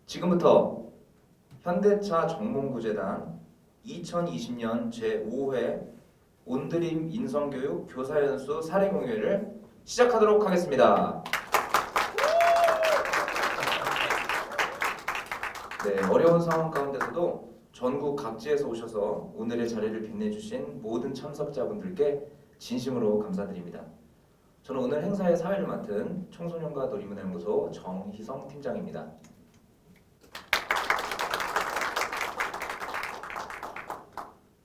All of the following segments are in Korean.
지금부터 현대차 정몽구재단 2020년 제5회 온드림 인성교육 교사연수 사례공유회를 시작하도록 하겠습니다. 네, 어려운 상황 가운데서도 전국 각지에서 오셔서 오늘의 자리를 빛내주신 모든 참석자분들께 진심으로 감사드립니다. 저는 오늘 행사의 사회를 맡은 청소년과 놀이문화연구소 정희성 팀장입니다.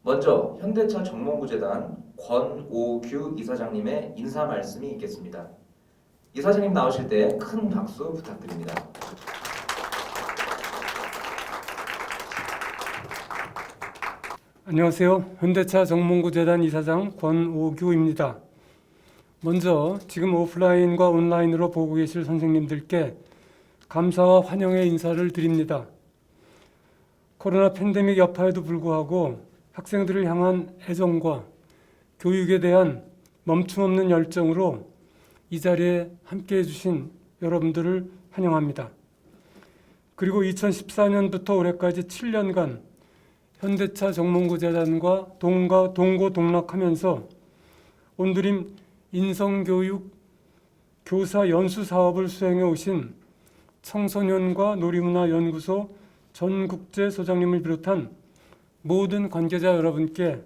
먼저 현대차 정몽구재단 권오규 이사장님의 인사 말씀이 있겠습니다. 이사장님 나오실 때 큰 박수 부탁드립니다. 안녕하세요. 현대차 정몽구재단 이사장 권오규입니다. 먼저 지금 오프라인과 온라인으로 보고 계실 선생님들께 감사와 환영의 인사를 드립니다. 코로나 팬데믹 여파에도 불구하고 학생들을 향한 애정과 교육에 대한 멈춤없는 열정으로 이 자리에 함께해 주신 여러분들을 환영합니다. 그리고 2014년부터 올해까지 7년간 현대차 정몽구재단과 동고동락하면서 온드림 인성교육 교사 연수 사업을 수행해 오신 청소년과 놀이문화연구소 전국재 소장님을 비롯한 모든 관계자 여러분께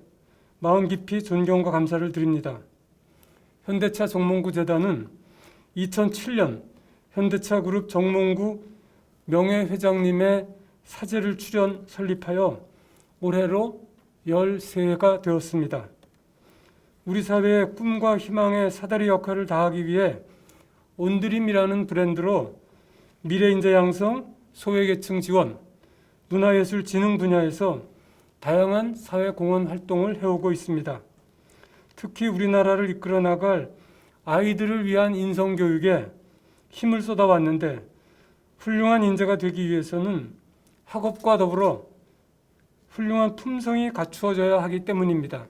마음 깊이 존경과 감사를 드립니다. 현대차 정몽구재단은 2007년 현대차그룹 정몽구 명예회장님의 사제를 출연 설립하여 올해로 13회가 되었습니다. 우리 사회의 꿈과 희망의 사다리 역할을 다하기 위해 온드림이라는 브랜드로 미래인재 양성, 소외계층 지원, 문화예술 진흥 분야에서 다양한 사회공헌 활동을 해오고 있습니다. 특히 우리나라를 이끌어 나갈 아이들을 위한 인성교육에 힘을 쏟아왔는데 훌륭한 인재가 되기 위해서는 학업과 더불어 훌륭한 품성이 갖추어져야 하기 때문입니다.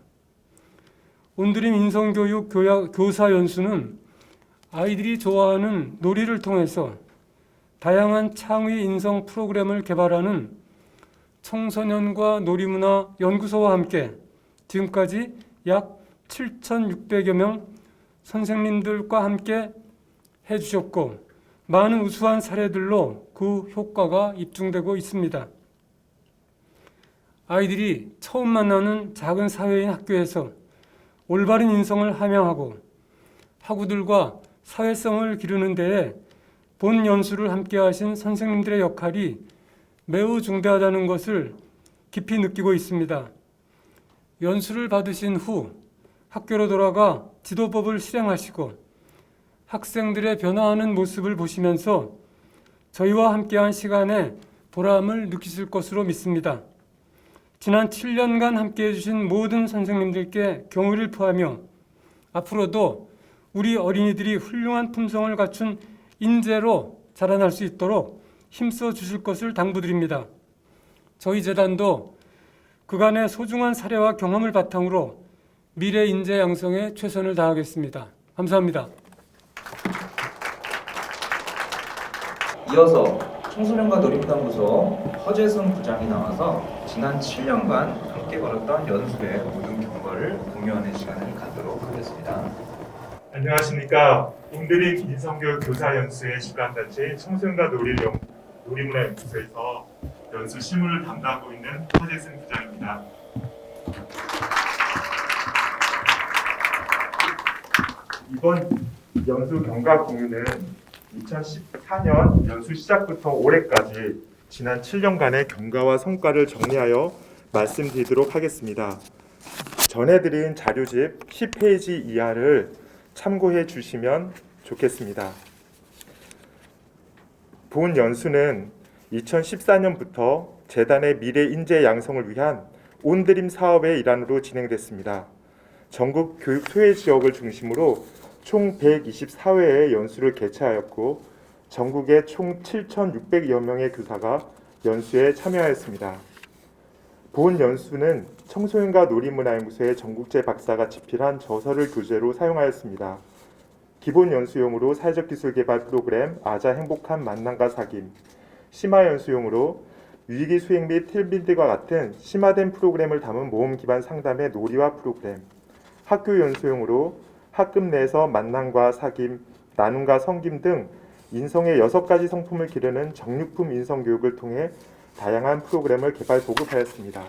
온드림 인성교육 교사 연수는 아이들이 좋아하는 놀이를 통해서 다양한 창의 인성 프로그램을 개발하는 청소년과 놀이문화 연구소와 함께 지금까지 약 7,600여 명 선생님들과 함께 해주셨고 많은 우수한 사례들로 그 효과가 입증되고 있습니다. 아이들이 처음 만나는 작은 사회인 학교에서 올바른 인성을 함양하고 학우들과 사회성을 기르는 데에 본 연수를 함께 하신 선생님들의 역할이 매우 중대하다는 것을 깊이 느끼고 있습니다. 연수를 받으신 후 학교로 돌아가 지도법을 실행하시고 학생들의 변화하는 모습을 보시면서 저희와 함께한 시간에 보람을 느끼실 것으로 믿습니다. 지난 7년간 함께해 주신 모든 선생님들께 경의를 표하며 앞으로도 우리 어린이들이 훌륭한 품성을 갖춘 인재로 자라날 수 있도록 힘써 주실 것을 당부드립니다. 저희 재단도 그간의 소중한 사례와 경험을 바탕으로 미래 인재 양성에 최선을 다하겠습니다. 감사합니다. 이어서 청소년과 놀이문화연구소 허재승 부장이 나와서 지난 7년간 함께 걸었던 연수의 모든 경과를 공유하는 시간을 갖도록 하겠습니다. 안녕하십니까. 온드림 인성교육 교사 연수의 주관단체 청소년과 놀이문화연구소에서 연수 실무를 담당하고 있는 허재승 부장입니다. 이번 연수 경과 공유는 2014년 연수 시작부터 올해까지 지난 7년간의 경과와 성과를 정리하여 말씀드리도록 하겠습니다. 전해드린 자료집 10페이지 이하를 참고해 주시면 좋겠습니다. 본 연수는 2014년부터 재단의 미래 인재 양성을 위한 온드림 사업의 일환으로 진행됐습니다. 전국 교육 소외 지역을 중심으로 총 124회의 연수를 개최하였고 전국에 총 7,600여 명의 교사가 연수에 참여하였습니다. 본 연수는 청소년과 놀이문화연구소의 전국재 박사가 집필한 저서를 교재로 사용하였습니다. 기본 연수용으로 사회적 기술 개발 프로그램 아자 행복한 만남과 사귐, 심화 연수용으로 위기 수행 및 틸빈들과 같은 심화된 프로그램을 담은 모험 기반 상담의 놀이와 프로그램, 학교 연수용으로 학급 내에서 만남과 사귐, 나눔과 섬김 등 인성의 6가지 성품을 기르는 정육품 인성교육을 통해 다양한 프로그램을 개발 보급하였습니다.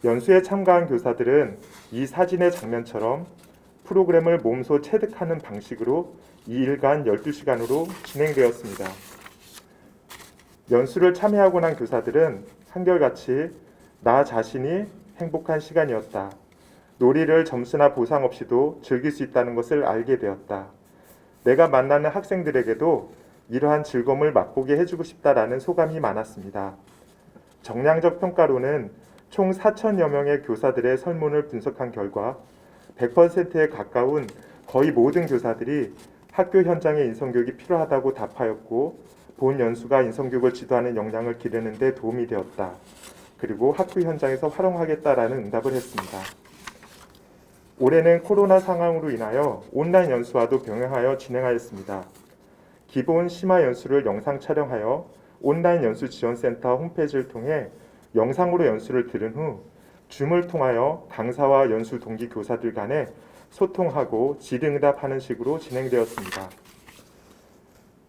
연수에 참가한 교사들은 이 사진의 장면처럼 프로그램을 몸소 체득하는 방식으로 2일간 12시간으로 진행되었습니다. 연수를 참여하고 난 교사들은 한결같이 나 자신이 행복한 시간이었다. 놀이를 점수나 보상 없이도 즐길 수 있다는 것을 알게 되었다. 내가 만나는 학생들에게도 이러한 즐거움을 맛보게 해주고 싶다라는 소감이 많았습니다. 정량적 평가로는 총 4,000여 명의 교사들의 설문을 분석한 결과 100%에 가까운 거의 모든 교사들이 학교 현장의 인성교육이 필요하다고 답하였고 본 연수가 인성교육을 지도하는 역량을 기르는 데 도움이 되었다. 그리고 학교 현장에서 활용하겠다라는 응답을 했습니다. 올해는 코로나 상황으로 인하여 온라인 연수와도 병행하여 진행하였습니다. 기본 심화 연수를 영상 촬영하여 온라인 연수 지원센터 홈페이지를 통해 영상으로 연수를 들은 후 줌을 통하여 강사와 연수 동기 교사들 간에 소통하고 질의응답하는 식으로 진행되었습니다.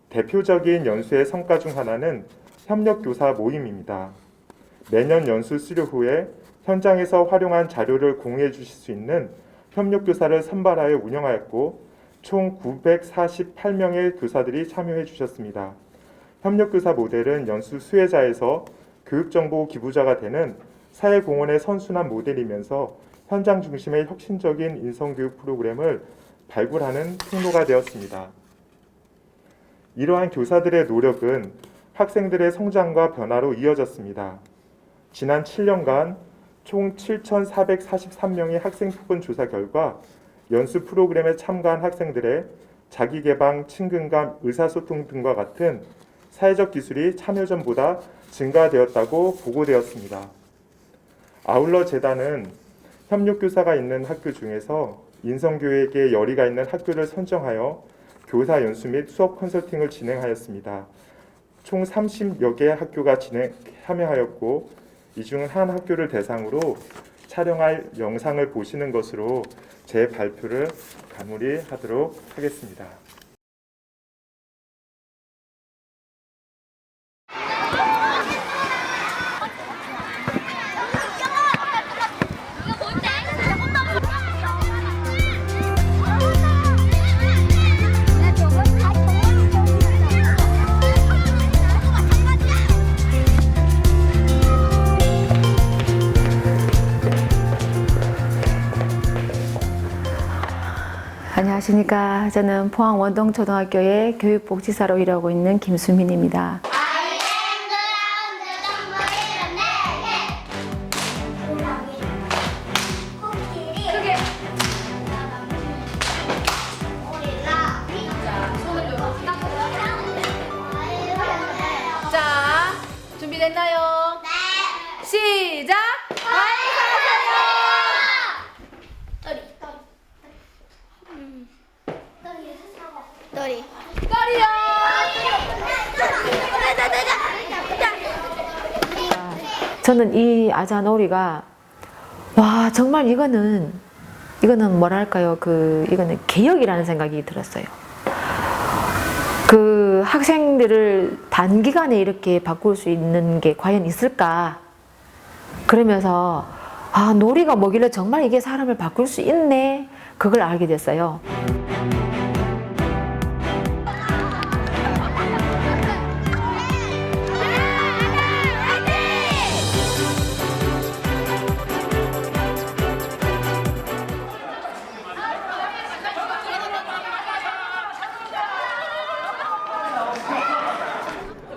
대표적인 연수의 성과 중 하나는 협력교사 모임입니다. 매년 연수 수료 후에 현장에서 활용한 자료를 공유해 주실 수 있는 협력교사를 선발하여 운영하였고 총 948명의 교사들이 참여해 주셨습니다. 협력교사 모델은 연수 수혜자에서 교육정보 기부자가 되는 사회공헌의 선순환 모델이면서 현장 중심의 혁신적인 인성교육 프로그램을 발굴하는 통로가 되었습니다. 이러한 교사들의 노력은 학생들의 성장과 변화로 이어졌습니다. 지난 7년간 총 7,443명의 학생 토건 조사 결과 연수 프로그램에 참가한 학생들의 자기개방, 친근감, 의사소통 등과 같은 사회적 기술이 참여 전보다 증가되었다고 보고되었습니다. 아울러 재단은 협력교사가 있는 학교 중에서 인성교육에 열의가 있는 학교를 선정하여 교사 연수 및 수업 컨설팅을 진행하였습니다. 총 30여 개의 학교가 참여하였고 이 중 한 학교를 대상으로 촬영할 영상을 보시는 것으로 제 발표를 마무리하도록 하겠습니다. 안녕하십니까. 저는 포항 원동초등학교의 교육복지사로 일하고 있는 김수민입니다. 자, 준비됐나요? 네. 시작! 떨이. 떨이요! 저는 이 아자놀이가 와 정말 이거는 뭐랄까요 이거는 개혁이라는 생각이 들었어요. 그 학생들을 단기간에 이렇게 바꿀 수 있는 게 과연 있을까? 그러면서 아 놀이가 뭐길래 정말 이게 사람을 바꿀 수 있네. 그걸 알게 됐어요.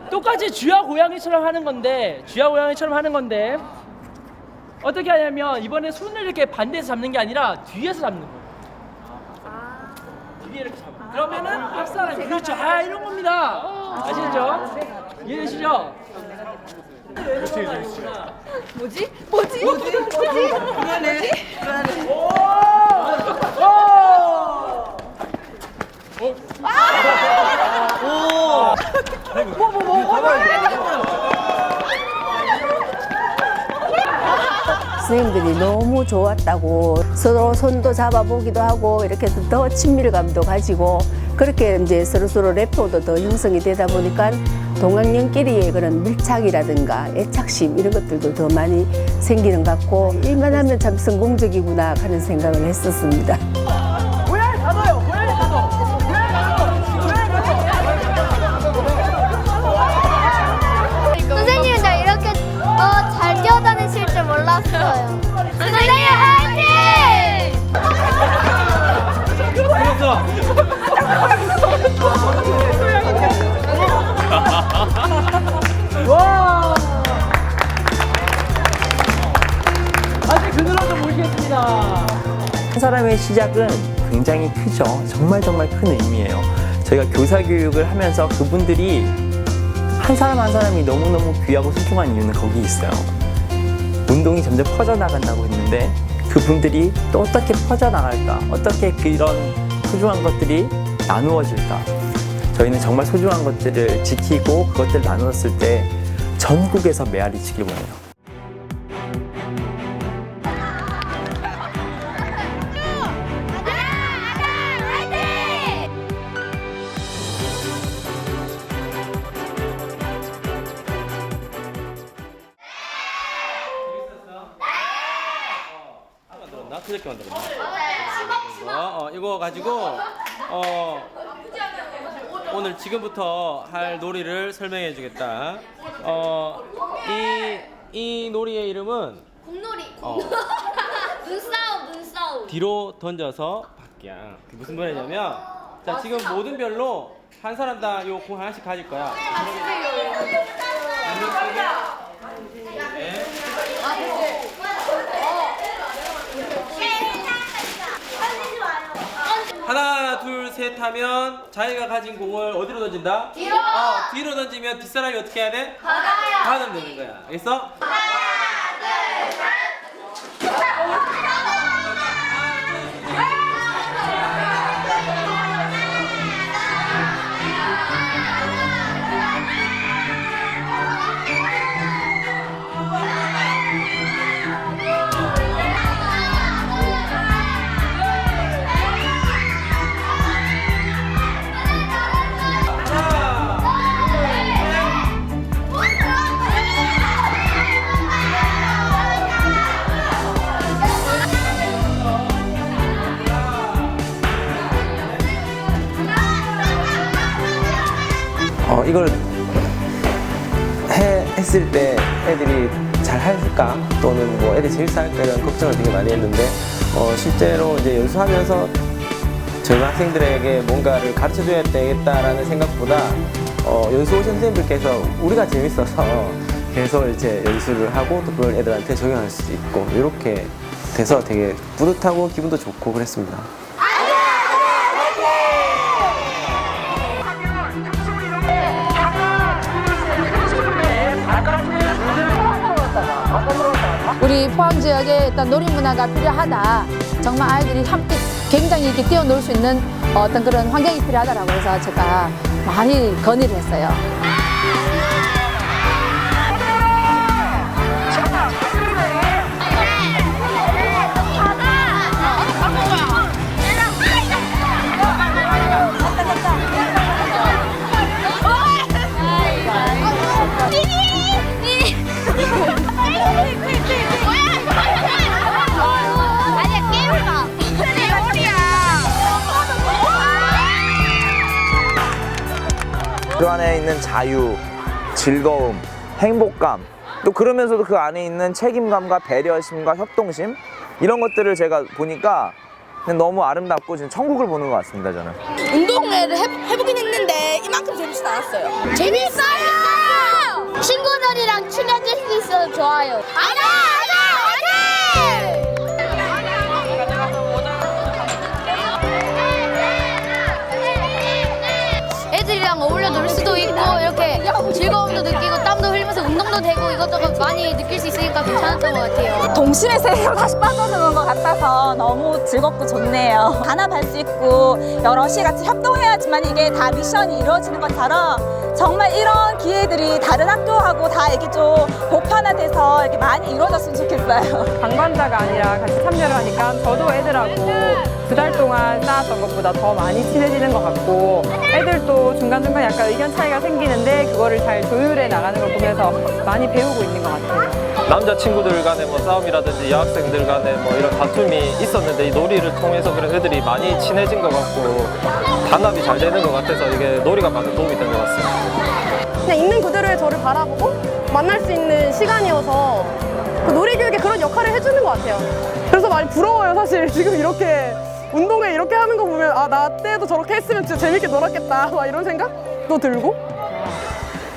똑같이 쥐와 고양이처럼 하는 건데 어떻게 하냐면 이번에 손을 이렇게 반대에서 잡는 게 아니라 뒤에서 잡는 거예요. 뒤에 이렇게 잡아. 그러면은 앞 사람이 그렇죠. 이런 겁니다. 아시죠? 이해되시죠? 뭐지? 불안해. 오! 선생님들이 너무 좋았다고 서로 손도 잡아보기도 하고 이렇게 더 친밀감도 가지고 그렇게 이제 서로 래퍼도 더 형성이 되다 보니까 동학년끼리의 그런 밀착이라든가 애착심 이런 것들도 더 많이 생기는 것 같고 일만 하면 참 성공적이구나 하는 생각을 했었습니다. 고양이 가둬요. 고양이 가둬. 선생님, 나 이렇게 잘 뛰어다니실 줄 몰랐어요. 선생님, 화이팅! 와. 아직 그늘로 좀 모시겠습니다. 한 사람의 시작은 굉장히 크죠. 정말 큰 의미예요. 저희가 교사 교육을 하면서 그분들이 한 사람 한 사람이 너무너무 귀하고 소중한 이유는 거기 있어요. 운동이 점점 퍼져나간다고 했는데 그분들이 또 어떻게 퍼져나갈까? 어떻게 그런 소중한 것들이 나누어질까? 저희는 정말 소중한 것들을 지키고 그것들을 나누었을 때 전국에서 메아리 치길 원해요. 그저께 만들었나? 이거 가지고 오늘 지금부터 할 놀이를 설명해 주겠다. 이 놀이의 이름은 공놀이. 눈싸움. 뒤로 던져서 받기야. 그게 무슨 말이냐면 자 지금 모든 별로 한 사람당 요 공 하나씩 가질 거야. 하나, 둘, 셋 하면 자기가 가진 공을 어디로 던진다? 뒤로! 뒤로 던지면 뒷사람이 어떻게 해야 돼? 받으면 되는 거야. 알겠어? 이걸 했을 때 애들이 잘 할까 또는 뭐 애들이 재밌어 할까 이런 걱정을 되게 많이 했는데 실제로 이제 연수하면서 젊은 학생들에게 뭔가를 가르쳐 줘야 되겠다라는 생각보다 연수 오신 선생님들께서 우리가 재밌어서 계속 이제 연수를 하고 또 그걸 애들한테 적용할 수 있고 이렇게 돼서 되게 뿌듯하고 기분도 좋고 그랬습니다. 우리 포항 지역에 일단 놀이 문화가 필요하다. 정말 아이들이 함께 굉장히 이렇게 뛰어놀 수 있는 어떤 그런 환경이 필요하다라고 해서 제가 많이 건의를 했어요. 그 안에 있는 자유, 즐거움, 행복감 또 그러면서도 그 안에 있는 책임감과 배려심과 협동심 이런 것들을 제가 보니까 그냥 너무 아름답고 지금 천국을 보는 것 같습니다. 저는 운동을 해보긴 했는데 이만큼 재밌지 않았어요. 재밌어요! 친구들이랑 친해질 수 있어서 좋아요. 애들이랑 어울려 놀 수도 있고 이렇게 즐거움도 느끼고 땀도 흘리면서 운동도 되고 이것저것 많이 많이 느낄 수 있으니까 괜찮았던 것 같아요. 동심의 세계로 다시 빠져드는 것 같아서 너무 즐겁고 좋네요. 단합할 수 있고 여럿이 같이 협동해야지만 이게 다 미션이 이루어지는 것처럼 정말 이런 기회들이 다른 학교하고 다 이렇게 좀 보편화돼서 이렇게 많이 이루어졌으면 좋겠어요. 방관자가 아니라 같이 참여를 하니까 저도 애들하고 2달 동안 쌓았던 것보다 더 많이 친해지는 것 같고 애들도 중간중간 약간 의견 차이가 생기는데 그거를 잘 조율해 나가는 걸 보면서 많이 배우고 있는 것 같아요. 남자친구들 간의 뭐 싸움이라든지 여학생들 간의 뭐 이런 다툼이 있었는데 이 놀이를 통해서 그런 애들이 많이 친해진 것 같고 단합이 잘 되는 것 같아서 이게 놀이가 많은 도움이 된 것 같습니다. 그냥 있는 그대로의 저를 바라보고 만날 수 있는 시간이어서 그 놀이교육에 그런 역할을 해주는 것 같아요. 그래서 많이 부러워요. 사실 지금 이렇게 운동회 이렇게 하는 거 보면 아, 나 때도 저렇게 했으면 진짜 재밌게 놀았겠다 막 이런 생각도 들고.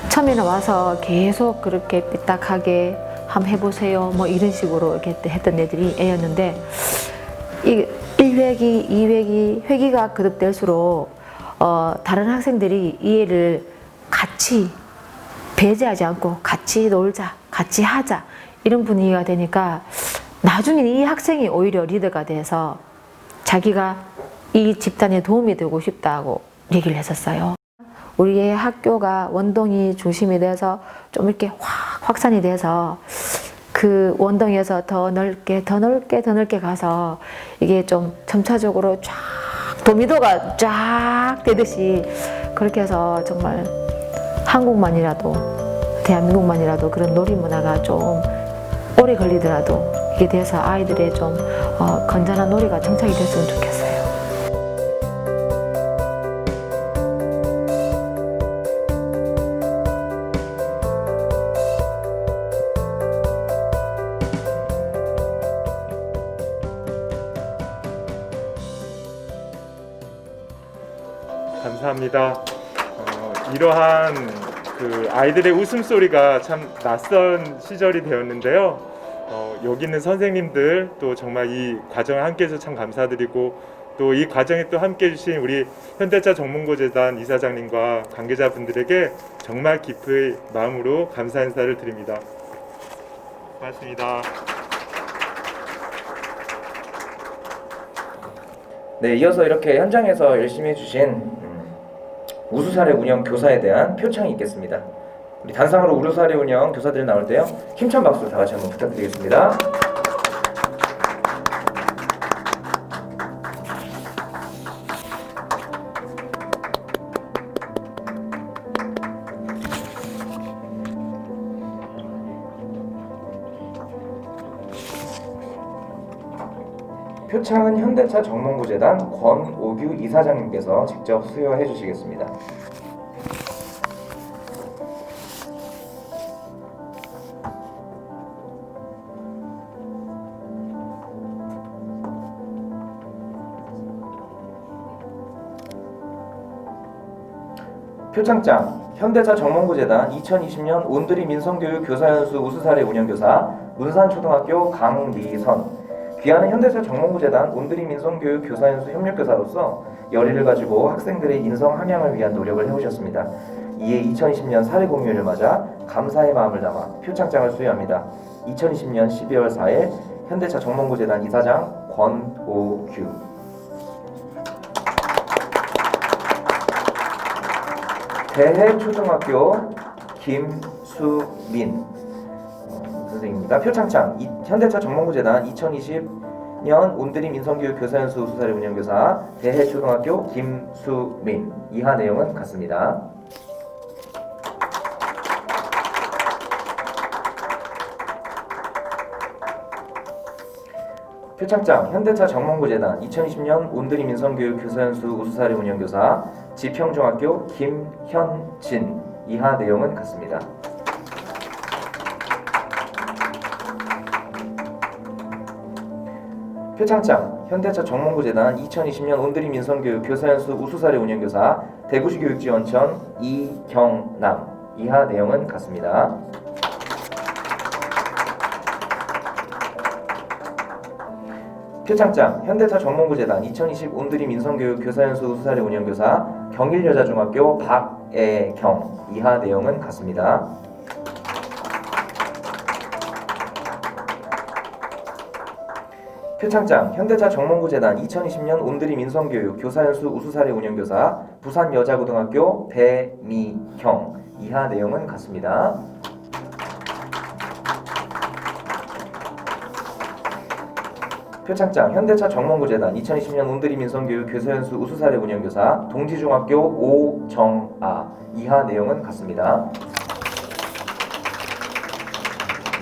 처음에는 와서 계속 그렇게 삐딱하게 한번 해보세요 뭐 이런 식으로 이렇게 했던 애였는데 이 1회기, 2회기, 회기가 거듭될수록 다른 학생들이 이 애를 같이 배제하지 않고 같이 놀자, 같이 하자 이런 분위기가 되니까 나중에 이 학생이 오히려 리더가 돼서 자기가 이 집단에 도움이 되고 싶다고 얘기를 했었어요. 우리의 학교가 원동이 중심이 돼서 좀 이렇게 확산이 돼서 그 원동에서 더 넓게 가서 이게 좀 점차적으로 쫙 도미도가 쫙 되듯이 그렇게 해서 정말 한국만이라도 대한민국만이라도 그런 놀이 문화가 좀 오래 걸리더라도 이게 돼서 아이들의 좀 건전한 놀이가 정착이 됐으면 좋겠어요. 감사합니다. 이러한 그 아이들의 웃음소리가 참 낯선 시절이 되었는데요. 여기 있는 선생님들 또 정말 이 과정을 함께 해서 참 감사드리고 또 이 과정에 또 함께 해주신 우리 현대차 정문고재단 이사장님과 관계자분들에게 정말 깊은 마음으로 감사 인사를 드립니다. 고맙습니다. 네, 이어서 이렇게 현장에서 열심히 해주신 우수사례 운영 교사에 대한 표창이 있겠습니다. 우리 단상으로 우수사례 운영 교사들이 나올 때요, 힘찬 박수 다 같이 한번 부탁드리겠습니다. 표창은 현대차 정문고재단 권오규 이사장님께서 직접 수여해 주시겠습니다. 표창장 현대차 정문고재단 2020년 온드리 민성교육 교사연수 우수사례 운영교사 문산초등학교 강미선. 귀하는 현대차 정문고재단 온드리 민성교육 교사연수 협력교사로서 열의를 가지고 학생들의 인성 함양을 위한 노력을 해오셨습니다. 이에 2020년 사례 공휴일을 맞아 감사의 마음을 담아 표창장을 수여합니다. 2020년 12월 4일 현대차 정문고재단 이사장 권오규. 대해초등학교 김수민 선생님입니다. 표창장 현대차 정문고재단 2020년 온드리 민성교육 교사연수 우수사례 운영교사 대해초등학교 김수민. 이하 내용은 같습니다. 표창장 현대차 정문고재단 2020년 온드리 민성교육 교사연수 우수사례 운영교사 지평중학교 김현진. 이하 내용은 같습니다. 표창장 현대차 정문고재단 2020년 온드리 민성교육 교사연수 우수사례 운영교사 대구시 교육지원청 이경남. 이하 내용은 같습니다. 표창장 현대차 정문고재단 2020 온드리 민성교육 교사연수 우수사례 운영교사 경일여자중학교 박애경. 이하 내용은 같습니다. 표창장 현대차 정몽구재단 2020년 온드림 인성교육 교사연수 우수사례 운영교사 부산여자고등학교 배미형. 이하 내용은 같습니다. 표창장 현대차 정몽구재단 2020년 온드림 인성교육 교사연수 우수사례 운영교사 동지중학교 오정아. 이하 내용은 같습니다.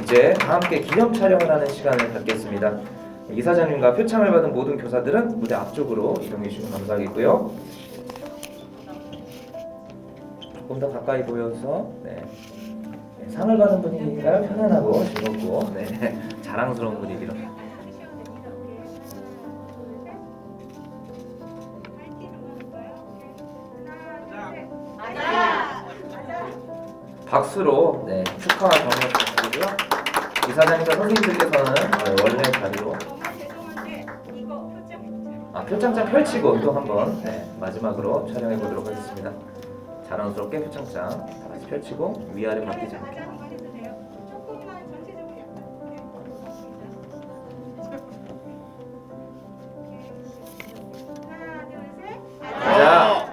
이제 다 함께 기념 촬영을 하는 시간을 갖겠습니다. 이사장님과 표창을 받은 모든 교사들은 무대 앞쪽으로 이동해 주시면 감사하겠고요. 조금 더 가까이 보여서 상을 받은 분위기가 편안하고 즐겁고 자랑스러운 분위기로. 박수로 축하와 격려 부탁드리고요. 이사장님과 선생님들께서는 원래 자리로 표창장 펼치고 또 한번 마지막으로 촬영해 보도록 하겠습니다. 자랑스럽게 표창장 다 같이 펼치고 위아래 바뀌지 않게. 자,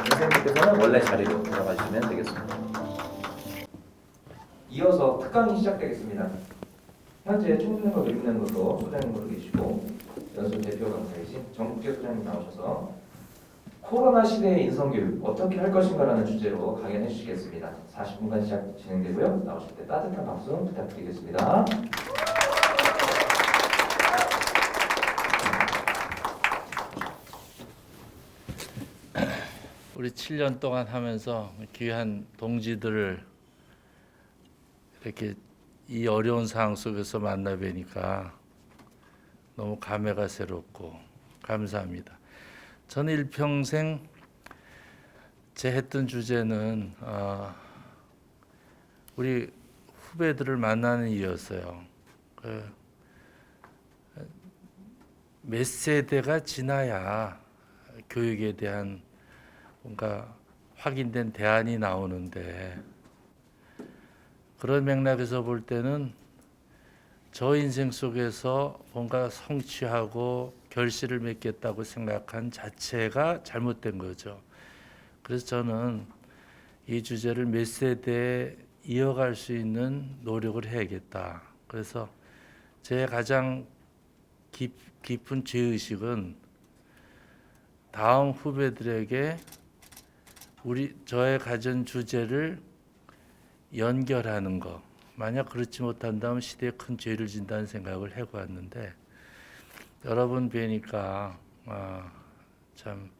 선생님께서는 원래 자리로 돌아가 주시면 되겠습니다. 이어서 특강이 시작되겠습니다. 현재 총수님과 교육연구소 소장님으로 계시고 연수 대표 강사이신 정국재 소장님 나오셔서 코로나 시대의 인성교육 어떻게 할 것인가라는 주제로 강연해 주시겠습니다. 40분간 진행되고요. 나오실 때 따뜻한 박수 부탁드리겠습니다. 우리 7년 동안 하면서 귀한 동지들을 이렇게 이 어려운 상황 속에서 만나 뵈니까 너무 감회가 새롭고 감사합니다. 저는 일평생 제 했던 주제는 우리 후배들을 만나는 일이었어요. 몇 세대가 지나야 교육에 대한 뭔가 확인된 대안이 나오는데, 그런 맥락에서 볼 때는 저 인생 속에서 뭔가 성취하고 결실을 맺겠다고 생각한 자체가 잘못된 거죠. 그래서 저는 이 주제를 몇 세대에 이어갈 수 있는 노력을 해야겠다. 그래서 제 가장 깊은 죄의식은 다음 후배들에게 저의 가진 주제를 연결하는 것. 만약 그렇지 못한다면 시대에 큰 죄를 진다는 생각을 해보았는데, 여러분 뵈니까 참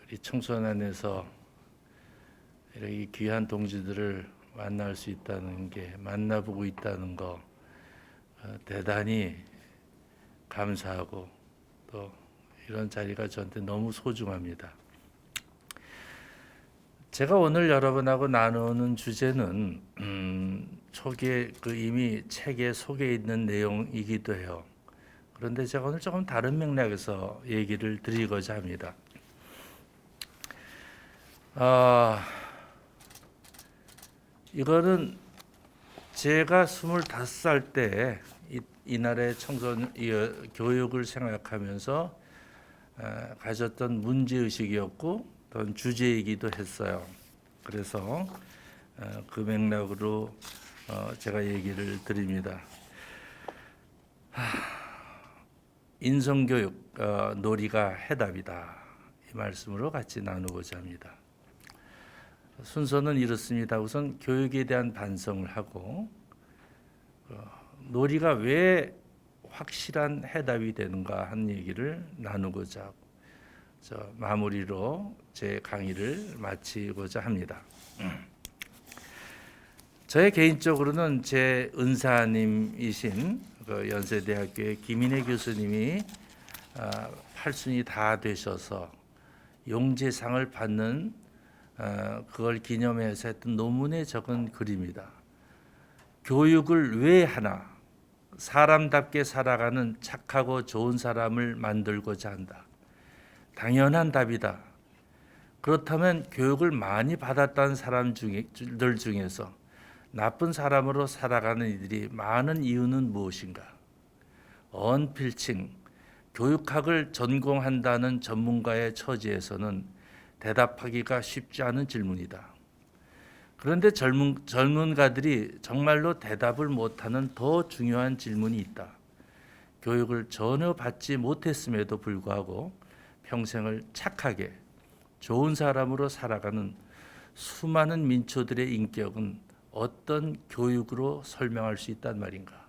우리 청소년에서 이렇게 귀한 동지들을 만날 수 있다는 게, 만나보고 있다는 거 대단히 감사하고 또 이런 자리가 저한테 너무 소중합니다. 제가 오늘 여러분하고 나누는 주제는 초기에 이미 책에 속에 있는 내용이기도 해요. 그런데 제가 오늘 조금 다른 맥락에서 얘기를 드리고자 합니다. 이거는 제가 25살 때 이날의 청소년 교육을 생각하면서 가졌던 문제의식이었고 또는 주제이기도 했어요. 그래서 그 맥락으로 제가 얘기를 드립니다. 인성교육 놀이가 해답이다. 이 말씀으로 같이 나누고자 합니다. 순서는 이렇습니다. 우선 교육에 대한 반성을 하고 놀이가 왜 확실한 해답이 되는가 하는 얘기를 나누고자 하고 마무리로 제 강의를 마치고자 합니다. 저의 개인적으로는 제 은사님이신 연세대학교의 김인혜 교수님이 8순이 다 되셔서 용재상을 받는 그걸 기념해서 했던 논문에 적은 글입니다. 교육을 왜 하나? 사람답게 살아가는 착하고 좋은 사람을 만들고자 한다. 당연한 답이다. 그렇다면 교육을 많이 받았다는 사람들 중에서 나쁜 사람으로 살아가는 이들이 많은 이유는 무엇인가? 언필칭, 교육학을 전공한다는 전문가의 처지에서는 대답하기가 쉽지 않은 질문이다. 그런데 전문가들이 정말로 대답을 못하는 더 중요한 질문이 있다. 교육을 전혀 받지 못했음에도 불구하고 평생을 착하게 좋은 사람으로 살아가는 수많은 민초들의 인격은 어떤 교육으로 설명할 수 있단 말인가?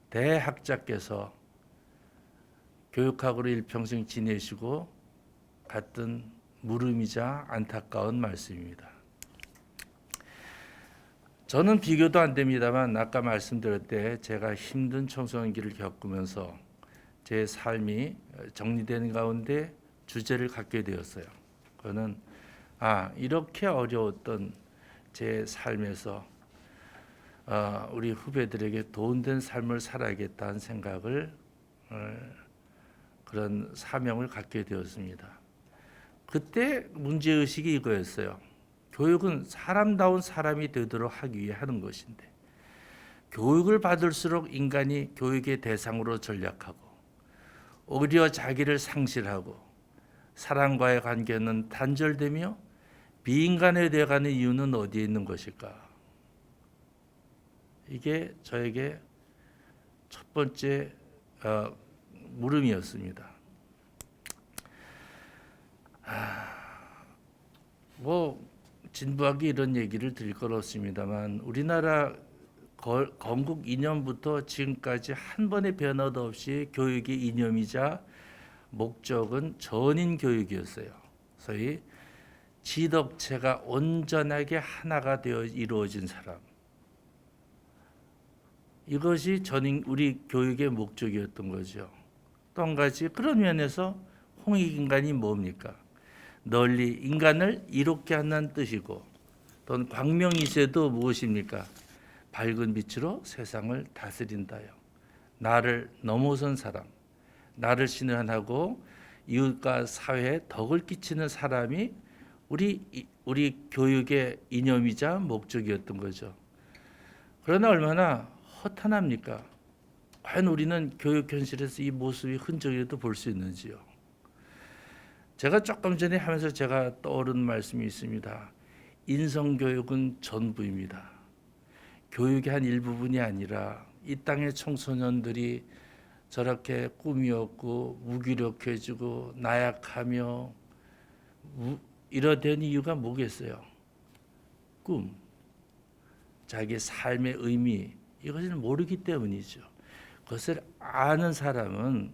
대학자께서 교육학으로 일평생 지내시고 갔던 물음이자 안타까운 말씀입니다. 저는 비교도 안 됩니다만 아까 말씀드렸을 때 제가 힘든 청소년기를 겪으면서 제 삶이 정리되는 가운데 주제를 갖게 되었어요. 그거는 이렇게 어려웠던 제 삶에서 우리 후배들에게 도움된 삶을 살아야겠다는 생각을 그런 사명을 갖게 되었습니다. 그때 문제의식이 이거였어요. 교육은 사람다운 사람이 되도록 하기 위해 하는 것인데 교육을 받을수록 인간이 교육의 대상으로 전락하고 오히려 자기를 상실하고 사람과의 관계는 단절되며 비인간이 되어가는 이유는 어디에 있는 것일까? 이게 저에게 첫 번째 물음이었습니다. 진부하게 이런 얘기를 드릴 건 없습니다만 우리나라 건국 이념부터 지금까지 한 번의 변화도 없이 교육의 이념이자 목적은 전인 교육이었어요. 소위 지덕체가 온전하게 하나가 되어 이루어진 사람. 이것이 우리 교육의 목적이었던 거죠. 또 한 가지 그런 면에서 홍익인간이 뭡니까? 널리 인간을 이롭게 한다는 뜻이고 또는 광명이세도 무엇입니까? 밝은 빛으로 세상을 다스린다요. 나를 넘어선 사람, 나를 신뢰하고 이웃과 사회에 덕을 끼치는 사람이 우리 교육의 이념이자 목적이었던 거죠. 그러나 얼마나 허탄합니까? 과연 우리는 교육 현실에서 이 모습이 흔적이라도 볼 수 있는지요? 제가 조금 전에 하면서 제가 떠오른 말씀이 있습니다. 인성교육은 전부입니다. 교육의 한 일부분이 아니라 이 땅의 청소년들이 저렇게 꿈이 없고 무기력해지고 나약하며 이러된 이유가 뭐겠어요? 꿈, 자기 삶의 의미 이것을 모르기 때문이죠. 그것을 아는 사람은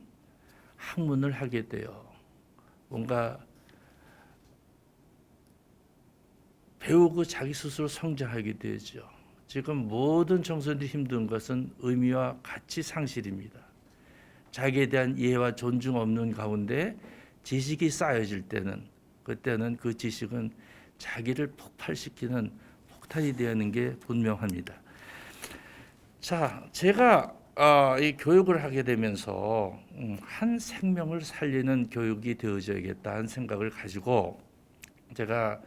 학문을 하게 돼요. 뭔가 배우고 자기 스스로 성장하게 되죠. 지금 모든 청소년들이 힘든 것은 의미와 가치 상실입니다. 자기에 대한 이해와 존중 없는 가운데 지식이 쌓여질 때는 그때는 그 지식은 자기를 폭발시키는 폭탄이 되는 게 분명합니다. 자, 제가 이 교육을 하게 되면서 한 생명을 살리는 교육이 되어져야겠다 하는 생각을 가지고 제가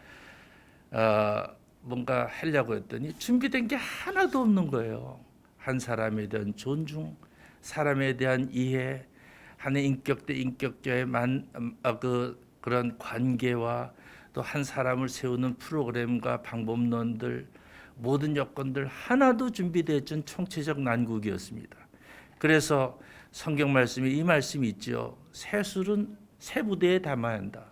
뭔가 하려고 했더니 준비된 게 하나도 없는 거예요. 한 사람에 대한 존중, 사람에 대한 이해, 한의 인격 대 인격과의 그런 관계와 또 한 사람을 세우는 프로그램과 방법론들 모든 여건들 하나도 준비되어 있던 총체적 난국이었습니다. 그래서 성경 말씀에 이 말씀이 있죠. 새술은 새 부대에 담아야 한다.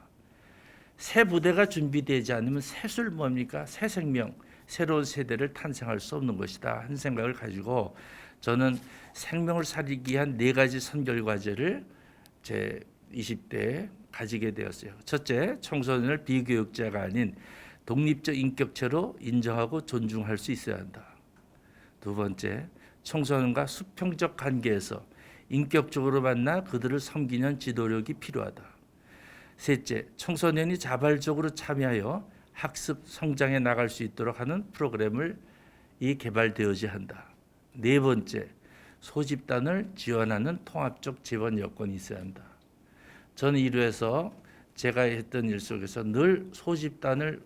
새 부대가 준비되지 않으면 새술 뭡니까? 새 생명, 새로운 세대를 탄생할 수 없는 것이다 한 생각을 가지고 저는 생명을 살리기 위한 4가지 선결 과제를 제 20대에 가지게 되었어요. 첫째, 청소년을 비교육자가 아닌 독립적 인격체로 인정하고 존중할 수 있어야 한다. 두 번째, 청소년과 수평적 관계에서 인격적으로 만나 그들을 섬기는 지도력이 필요하다. 셋째, 청소년이 자발적으로 참여하여 학습, 성장해 나갈 수 있도록 하는 프로그램을 개발되어야 한다. 네 번째, 소집단을 지원하는 통합적 지원 여건이 있어야 한다. 저는 이루에서 제가 했던 일 속에서 늘 소집단을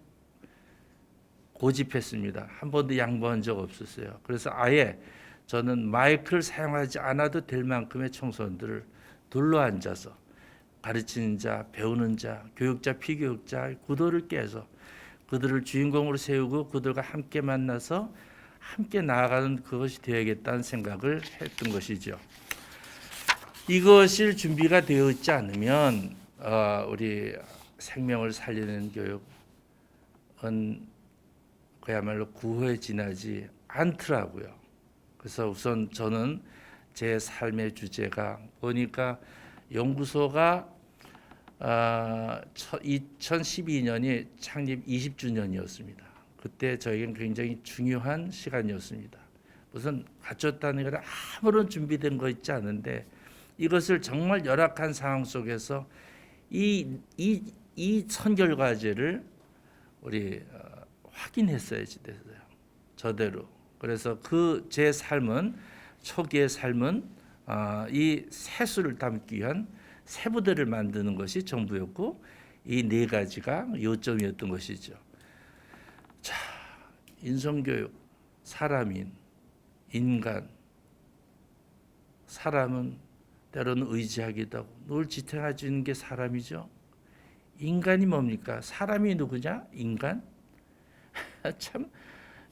고집했습니다. 한 번도 양보한 적 없었어요. 그래서 아예 저는 마이크를 사용하지 않아도 될 만큼의 청소년들을 둘러앉아서 가르치는 자, 배우는 자, 교육자, 피교육자 구도를 깨서 그들을 주인공으로 세우고 그들과 함께 만나서 함께 나아가는 그것이 되어야겠다는 생각을 했던 것이죠. 이것이 준비가 되어 있지 않으면 우리 생명을 살리는 교육은 그야말로 구호에 지나지 않더라고요. 그래서 우선 저는 제 삶의 주제가 보니까 연구소가 2012년이 창립 20주년이었습니다. 그때 저에겐 굉장히 중요한 시간이었습니다. 우선 갖췄다는 것은 아무런 준비된 거 있지 않은데 이것을 정말 열악한 상황 속에서 이 선결 과제를 우리 확인했어야지 됐어요. 저대로. 그래서 그 제 삶은 초기의 삶은 이 세수를 담기 위한 세부대를 만드는 것이 전부였고 이 네 가지가 요점이었던 것이죠. 자, 인성교육, 사람인, 인간, 사람은 때로는 의지하기도 하고 늘 지탱해 주는 게 사람이죠. 인간이 뭡니까? 사람이 누구냐? 인간? 참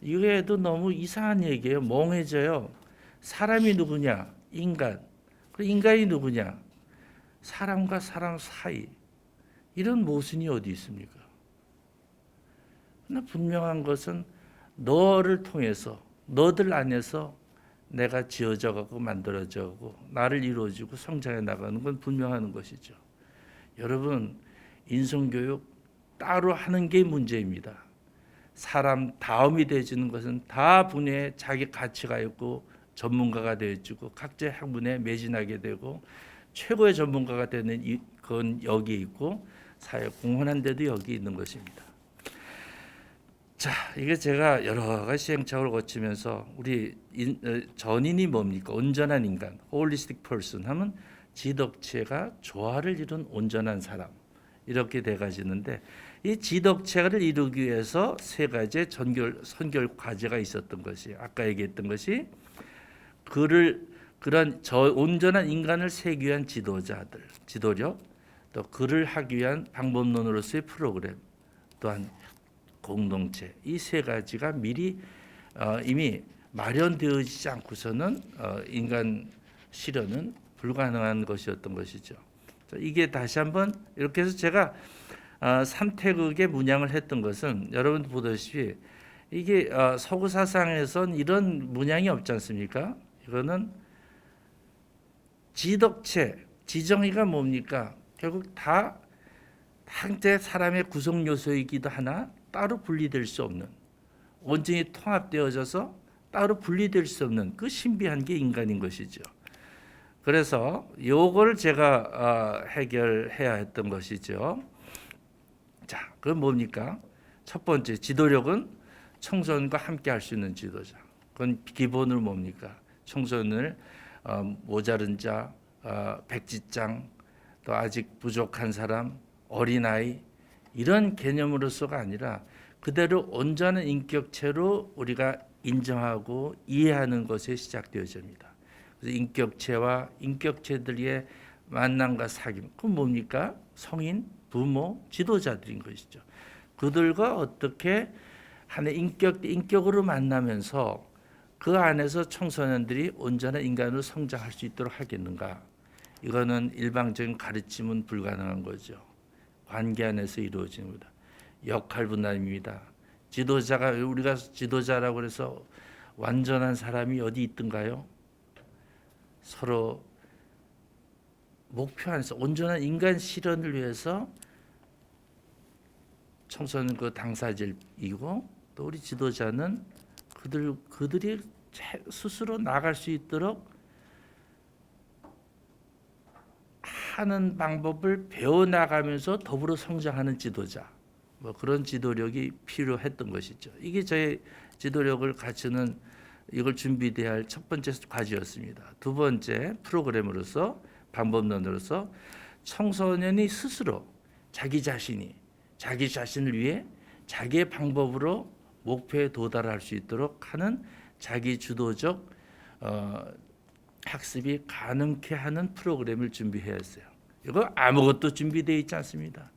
이거에도 너무 이상한 얘기예요. 멍해져요. 사람이 누구냐? 인간. 그 인간이 누구냐? 사람과 사람 사이. 이런 모순이 어디 있습니까? 그러나 분명한 것은 너를 통해서 너들 안에서 내가 지어져 가고 만들어져 가고 나를 이루어지고 성장해 나가는 건 분명한 것이죠. 여러분 인성교육 따로 하는 게 문제입니다. 사람 다음이 되어지는 것은 다 분야에 자기 가치가 있고 전문가가 되어지고 각자의 학문에 매진하게 되고 최고의 전문가가 되는 건 여기 있고 사회 공헌한 데도 여기 있는 것입니다. 자, 이게 제가 여러 가지 시행착오를 거치면서 우리 전인이 뭡니까? 온전한 인간, holistic person 하면 지덕체가 조화를 이룬 온전한 사람 이렇게 돼가지는데 이 지덕체를 이루기 위해서 세 가지의 선결 과제가 있었던 것이 아까 얘기했던 것이 그런 온전한 인간을 세기 위한 지도자들, 지도력, 또 그를 하기 위한 방법론으로서의 프로그램, 또한 공동체 이 세 가지가 미리 이미 마련되어지지 않고서는 인간 실현은 불가능한 것이었던 것이죠. 이게 다시 한번 이렇게 해서 제가 삼태극의 문양을 했던 것은 여러분 보다시피 이게 서구 사상에선 이런 문양이 없지 않습니까? 이거는 지덕체, 지정의가 뭡니까? 결국 다 한때 사람의 구성 요소이기도 하나 따로 분리될 수 없는 온전히 통합되어져서 따로 분리될 수 없는 그 신비한 게 인간인 것이죠. 그래서 요걸 제가 해결해야 했던 것이죠. 자, 그건 뭡니까? 첫 번째 지도력은 청소년과 함께 할 수 있는 지도자. 그건 기본으로 뭡니까? 청소년을 모자른 자, 백지장, 또 아직 부족한 사람, 어린아이 이런 개념으로서가 아니라 그대로 온전한 인격체로 우리가 인정하고 이해하는 것에 시작되어집니다. 그래서 인격체와 인격체들의 만남과 사귐, 그건 뭡니까? 성인, 부모, 지도자들인 것이죠. 그들과 어떻게 하나의 인격으로 만나면서 그 안에서 청소년들이 온전한 인간으로 성장할 수 있도록 하겠는가? 이거는 일방적인 가르침은 불가능한 거죠. 관계 안에서 이루어지는 겁니다. 역할 분담입니다. 지도자가 우리가 지도자라고 해서 완전한 사람이 어디 있던가요? 서로 목표 안에서 온전한 인간 실현을 위해서 청소년 그 당사자이고 또 우리 지도자는 그들이 스스로 나갈 수 있도록 하는 방법을 배워나가면서 더불어 성장하는 지도자, 뭐 그런 지도력이 필요했던 것이죠. 이게 저의 지도력을 갖추는 이걸 준비돼야 할 첫 번째 과제였습니다. 두 번째 프로그램으로서 방법론으로서 청소년이 스스로 자기 자신을 위해 자기의 방법으로 목표에 도달할 수 있도록 하는 자기 주도적 학습이 가능케 하는 프로그램을 준비해야 했어요. 이거 아무것도 준비되어 있지 않습니다.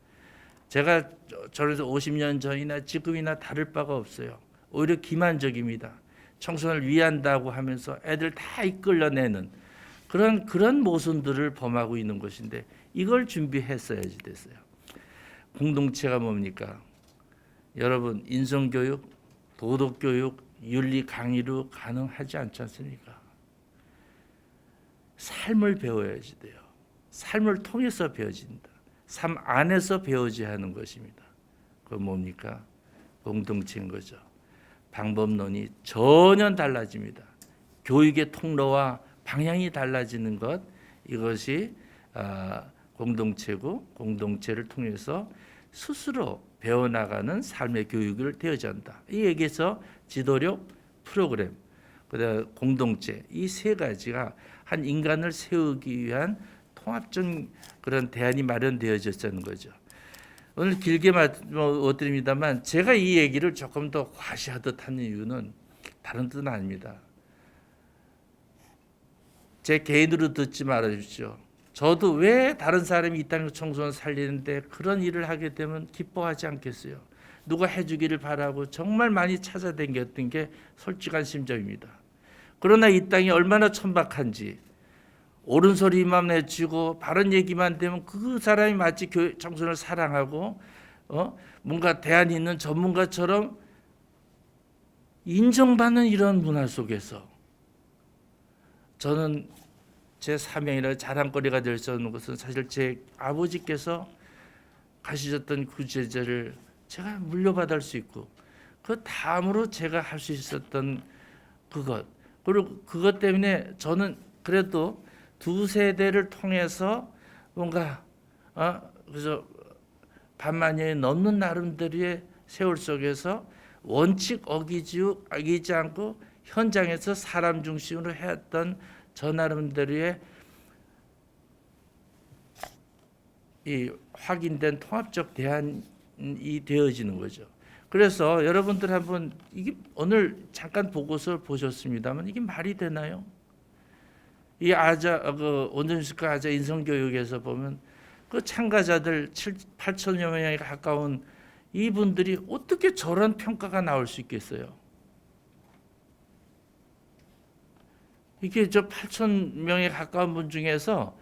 제가 저래서 50년 전이나 지금이나 다를 바가 없어요. 오히려 기만적입니다. 청소년을 위한다고 하면서 애들 다 이끌어내는 그런 모순들을 범하고 있는 것인데 이걸 준비했어야지 됐어요. 공동체가 뭡니까? 여러분 인성교육, 도덕교육, 윤리 강의로 가능하지 않지 않습니까? 삶을 배워야지 돼요. 삶을 통해서 배워진다. 삶 안에서 배워져야 하는 것입니다. 그건 뭡니까? 공동체인 거죠. 방법론이 전혀 달라집니다. 교육의 통로와 방향이 달라지는 것, 이것이 공동체고 공동체를 통해서 스스로 배워나가는 삶의 교육을 되어야 한다. 이 얘기에서 지도력, 프로그램, 그다음 공동체, 이 세 가지가 한 인간을 세우기 위한 통합적 그런 대안이 마련되어졌다는 거죠. 오늘 길게 못 드립니다만 제가 이 얘기를 조금 더 과시하듯 하는 이유는 다른 뜻은 아닙니다. 제 개인으로 듣지 말아주십시오. 저도 왜 다른 사람이 이 땅에서 청소년 살리는데 그런 일을 하게 되면 기뻐하지 않겠어요. 누가 해주기를 바라고 정말 많이 찾아다녔던 게 솔직한 심정입니다. 그러나 이 땅이 얼마나 천박한지 옳은 소리만 내주고 바른 얘기만 되면 그 사람이 마치 청소년을 사랑하고 뭔가 대안이 있는 전문가처럼 인정받는 이런 문화 속에서 저는 제 사명이나 자랑거리가 될 수 있는 것은 사실 제 아버지께서 가시셨던 그 제자를 제가 물려받을 수 있고 그 다음으로 제가 할 수 있었던 그것, 그리고 그것 때문에 저는 그래도 두 세대를 통해서 뭔가 그래서 반만년이 넘는 나름대로의 세월 속에서 원칙 어기지 않고 현장에서 사람 중심으로 해왔던 저 나름대로의 이 확인된 통합적 대안이 되어지는 거죠. 그래서 여러분들 한번 이게 오늘 잠깐 보고서를 보셨습니다만 이게 말이 되나요? 이 온전식과 아자 인성교육에서 보면 그 참가자들 8천여 명에 가까운 이분들이 어떻게 저런 평가가 나올 수 있겠어요? 이게 저 8천 명에 가까운 분 중에서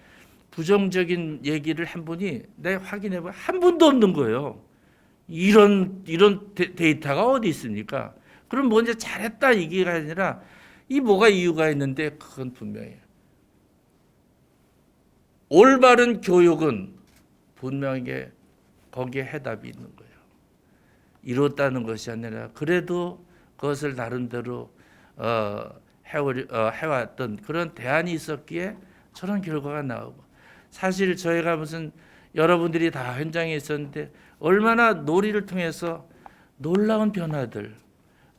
부정적인 얘기를 한 분이 내가 확인해 보면 한 분도 없는 거예요. 이런 데이터가 어디 있습니까? 그럼 먼저 잘했다 이게 아니라 이 뭐가 이유가 있는데 그건 분명해요. 올바른 교육은 분명하게 거기에 해답이 있는 거예요. 이뤘다는 것이 아니라 그래도 그것을 나름대로 해왔던 그런 대안이 있었기에 저런 결과가 나오고 사실 저희가 무슨 여러분들이 다 현장에 있었는데 얼마나 놀이를 통해서 놀라운 변화들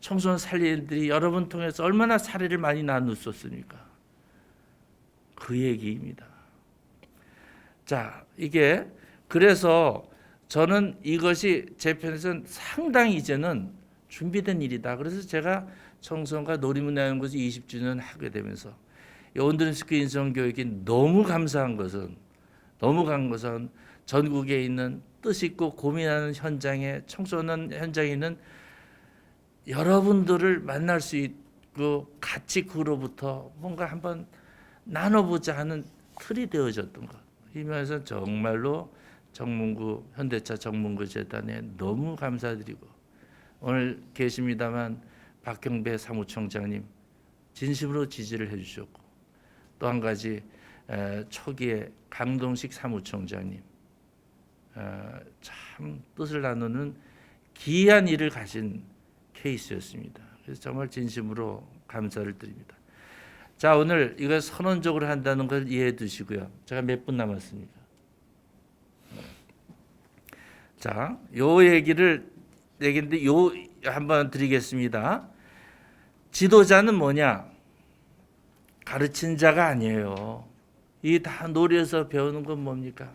청소년 살리들이 여러분 통해서 얼마나 사례를 많이 나누었습니까? 그 얘기입니다. 자, 이게 그래서 저는 이것이 제 편에서는 상당히 이제는 준비된 일이다. 그래서 제가 청소년과 놀이문화연구소 20주년 하게 되면서 온드린스크 인성교육이 너무 감사한 것은 전국에 있는 뜻있고 고민하는 현장에 청소년 현장에 있는 여러분들을 만날 수 있고 같이 그로부터 뭔가 한번 나눠보자 하는 틀이 되어졌던 것. 이 면에서 정말로 정문구 현대차 정문구 재단에 너무 감사드리고 오늘 계십니다만 박경배 사무총장님 진심으로 지지를 해주셨고 또 한 가지 초기에 강동식 사무총장님 참 뜻을 나누는 기이한 일을 가진 케이스였습니다. 그래서 정말 진심으로 감사를 드립니다. 자, 오늘 이거 선언적으로 한다는 걸 이해해 두시고요. 제가 몇 분 남았습니까? 자, 요 얘기인데 요 한번 드리겠습니다. 지도자는 뭐냐? 가르친 자가 아니에요. 이 다 놀이에서 배우는 건 뭡니까?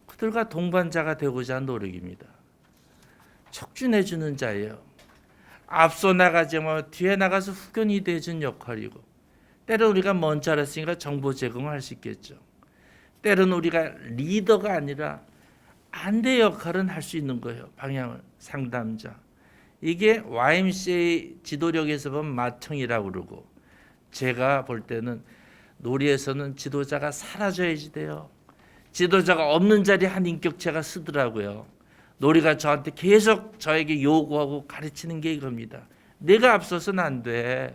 그들과 동반자가 되고자 하는 노력입니다. 촉진해 주는 자예요. 앞서 나가지 뭐 뒤에 나가서 후견이 돼준 역할이고, 때로는 우리가 먼저 알았으니까 정보 제공을 할 수 있겠죠. 때로는 우리가 리더가 아니라 안대 역할은 할 수 있는 거예요. 방향을, 상담자. 이게 YMCA 지도력에서 보면 마청이라고 그러고, 제가 볼 때는 놀이에서는 지도자가 사라져야지 돼요. 지도자가 없는 자리에 한 인격체가 쓰더라고요. 놀이가 저한테 계속 저에게 요구하고 가르치는 게 이겁니다. 내가 앞서서는 안 돼.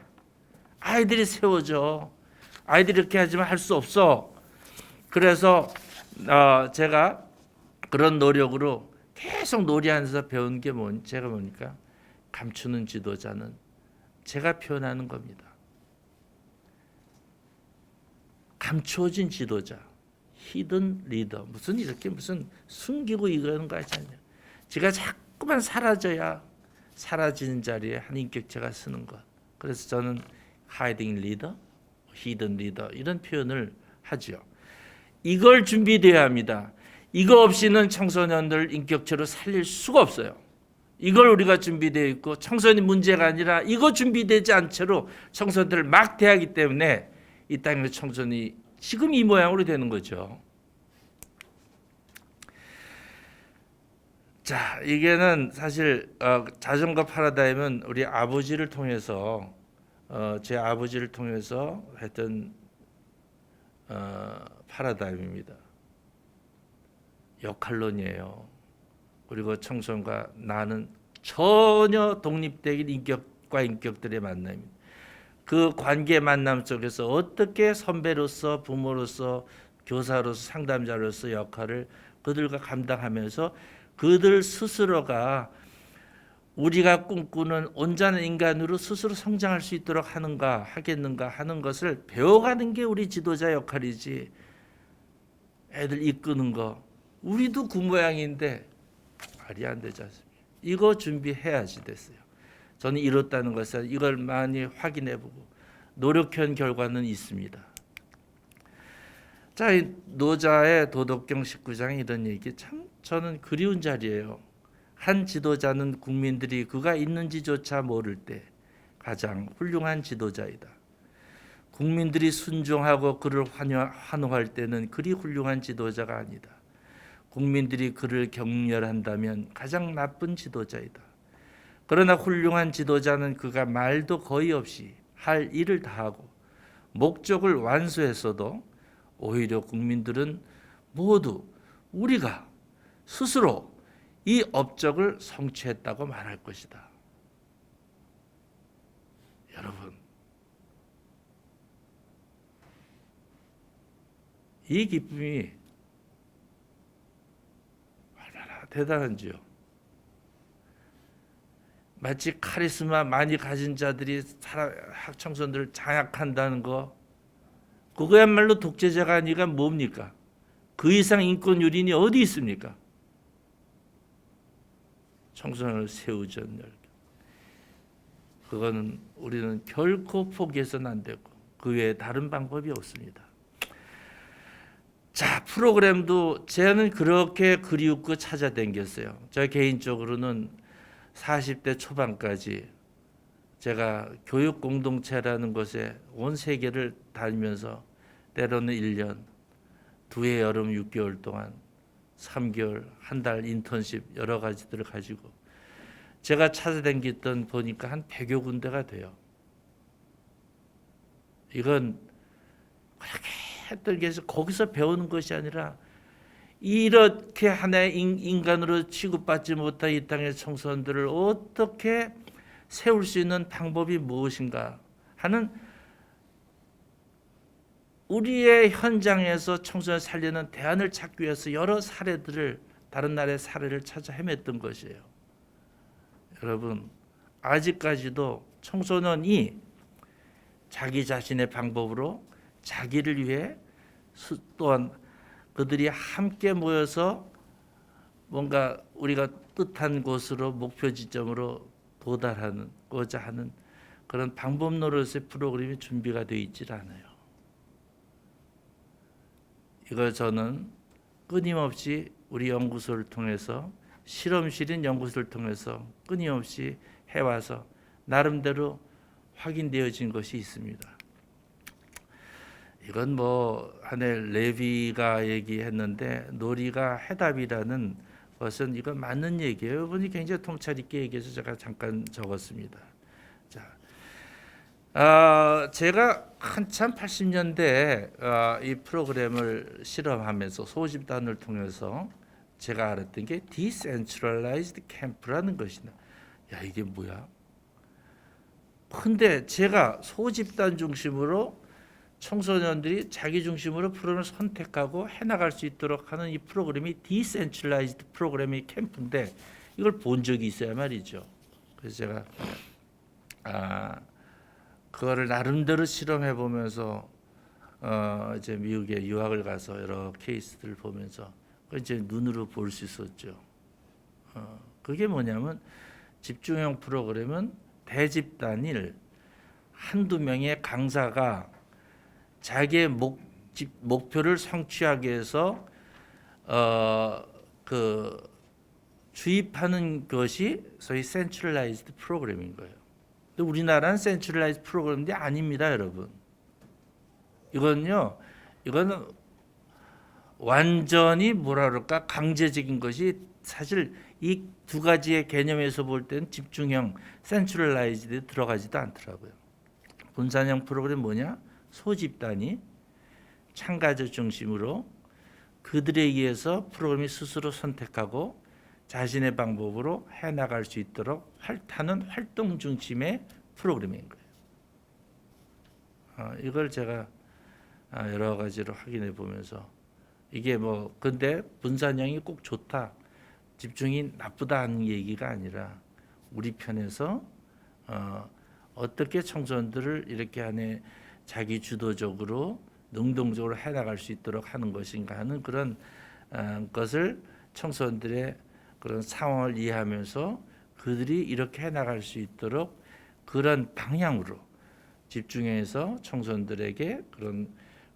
아이들이 세워줘. 아이들이 이렇게 하지만 할 수 없어. 그래서 제가 그런 노력으로 계속 놀이하면서 배운 게 제가 보니까 감추는 지도자는 제가 표현하는 겁니다. 감추어진 지도자, 히든 리더. 무슨 이렇게 무슨 숨기고 이러는 거 하지 않냐. 제가 자꾸만 사라져야 사라지는 자리에 한 인격체가 쓰는 것. 그래서 저는 하이딩 리더, 히든 리더 이런 표현을 하죠. 이걸 준비되어야 합니다. 이거 없이는 청소년들 인격체로 살릴 수가 없어요. 이걸 우리가 준비되어 있고, 청소년이 문제가 아니라 이거 준비되지 않은 채로 청소년들을 막 대하기 때문에 이 땅의 청소년이 지금 이 모양으로 되는 거죠. 자, 이게는 사실 자전거 파라다임은 우리 아버지를 통해서 제 아버지를 통해서 했던 파라다임입니다. 역할론이에요. 그리고 청소년과 나는 전혀 독립된 인격과 인격들의 만남입니다. 그 관계 만남 속에서 어떻게 선배로서, 부모로서, 교사로서, 상담자로서 역할을 그들과 감당하면서 그들 스스로가 우리가 꿈꾸는 온전한 인간으로 스스로 성장할 수 있도록 하겠는가 하는 것을 배워가는 게 우리 지도자 역할이지. 애들 이끄는 거 우리도 그 모양인데 말이 안 되지 않습니까? 이거 준비해야지 됐어요. 저는 이렇다는 것을 이걸 많이 확인해보고 노력한 결과는 있습니다. 자, 이 노자의 도덕경 19장에 이런 얘기 참 저는 그리운 자리예요. 한 지도자는 국민들이 그가 있는지조차 모를 때 가장 훌륭한 지도자이다. 국민들이 순종하고 그를 환호할 때는 그리 훌륭한 지도자가 아니다. 국민들이 그를 경멸한다면 가장 나쁜 지도자이다. 그러나 훌륭한 지도자는 그가 말도 거의 없이 할 일을 다하고 목적을 완수했어도 오히려 국민들은 모두 우리가 스스로 이 업적을 성취했다고 말할 것이다. 여러분, 이 기쁨이 얼마나 대단한지요. 마치 카리스마 많이 가진 자들이 청소년들을 장악한다는 거, 그거야말로 독재자가 아니라 뭡니까? 그 이상 인권 유린이 어디 있습니까? 청소년을 세우전 그거는 우리는 결코 포기해서는 안 되고 그 외에 다른 방법이 없습니다. 자, 프로그램도 저는 그렇게 그리웠고 찾아다녔어요. 저 개인적으로는 40대 초반까지 제가 교육 공동체라는 곳에 온 세계를 다니면서 때로는 1년, 2해 여름 6개월 동안 3개월, 한 달 인턴십 여러 가지들을 가지고 제가 찾아다녔던 보니까 한 100여 군데가 돼요. 이건 그렇게 했던 서 거기서 배우는 것이 아니라 이렇게 하나의 인간으로 취급받지 못한 이 땅의 청소년들을 어떻게 세울 수 있는 방법이 무엇인가 하는 우리의 현장에서 청소년 살리는 대안을 찾기 위해서 여러 사례들을 다른 나라의 사례를 찾아 헤맸던 것이에요. 여러분, 아직까지도 청소년이 자기 자신의 방법으로 자기를 위해 또한 그들이 함께 모여서 뭔가 우리가 뜻한 곳으로 목표 지점으로 도달하고자 하는 그런 방법 노릇의 프로그램이 준비가 되어 있질 않아요. 이걸 저는 끊임없이 우리 연구소를 통해서 실험실인 연구소를 통해서 끊임없이 해와서 나름대로 확인되어진 것이 있습니다. 이건 뭐 한해 레비가 얘기했는데 놀이가 해답이라는 것은 이건 맞는 얘기예요. 이분이 굉장히 통찰 있게 얘기해서 제가 잠깐 적었습니다. 자, 제가 한참 80년대 이 프로그램을 실험하면서 소집단을 통해서 제가 알았던 게 Decentralized Camp라는 것이다. 야, 이게 뭐야? 근데 제가 소집단 중심으로 청소년들이 자기 중심으로 프로그램을 선택하고 해나갈 수 있도록 하는 이 프로그램이 디센트럴라이즈드 프로그램이 캠프인데 이걸 본 적이 있어야 말이죠. 그래서 제가 그거를 나름대로 실험해 보면서 이제 미국에 유학을 가서 여러 케이스들을 보면서 이제 눈으로 볼 수 있었죠. 그게 뭐냐면 집중형 프로그램은 대집단일 한두 명의 강사가 자기의 목표를 성취하기 위해서 주입하는 것이 소위 센트럴라이즈드 프로그램인 거예요. 근데 우리나라는 센트럴라이즈드 프로그램이 아닙니다, 여러분. 이거는 완전히 뭐라 그럴까 강제적인 것이 사실 이 두 가지의 개념에서 볼 때는 집중형 센트럴라이즈드에 들어가지도 않더라고요. 분산형 프로그램 뭐냐? 소집단이 참가자 중심으로 그들에 의해서 프로그램이 스스로 선택하고 자신의 방법으로 해나갈 수 있도록 하는 활동 중심의 프로그램인 거예요. 이걸 제가 여러 가지로 확인해 보면서 이게 뭐 근데 분산형이 꼭 좋다, 집중이 나쁘다 하는 얘기가 아니라 우리 편에서 어떻게 청소년들을 이렇게 안에 자기 주도적으로 능동적으로 해나갈 수 있도록 하는 것인가 하는 그런 것을 청소년들의 그런 상황을 이해하면서 그들이 이렇게 해나갈 수 있도록 그런 방향으로 집중해서 청소년들에게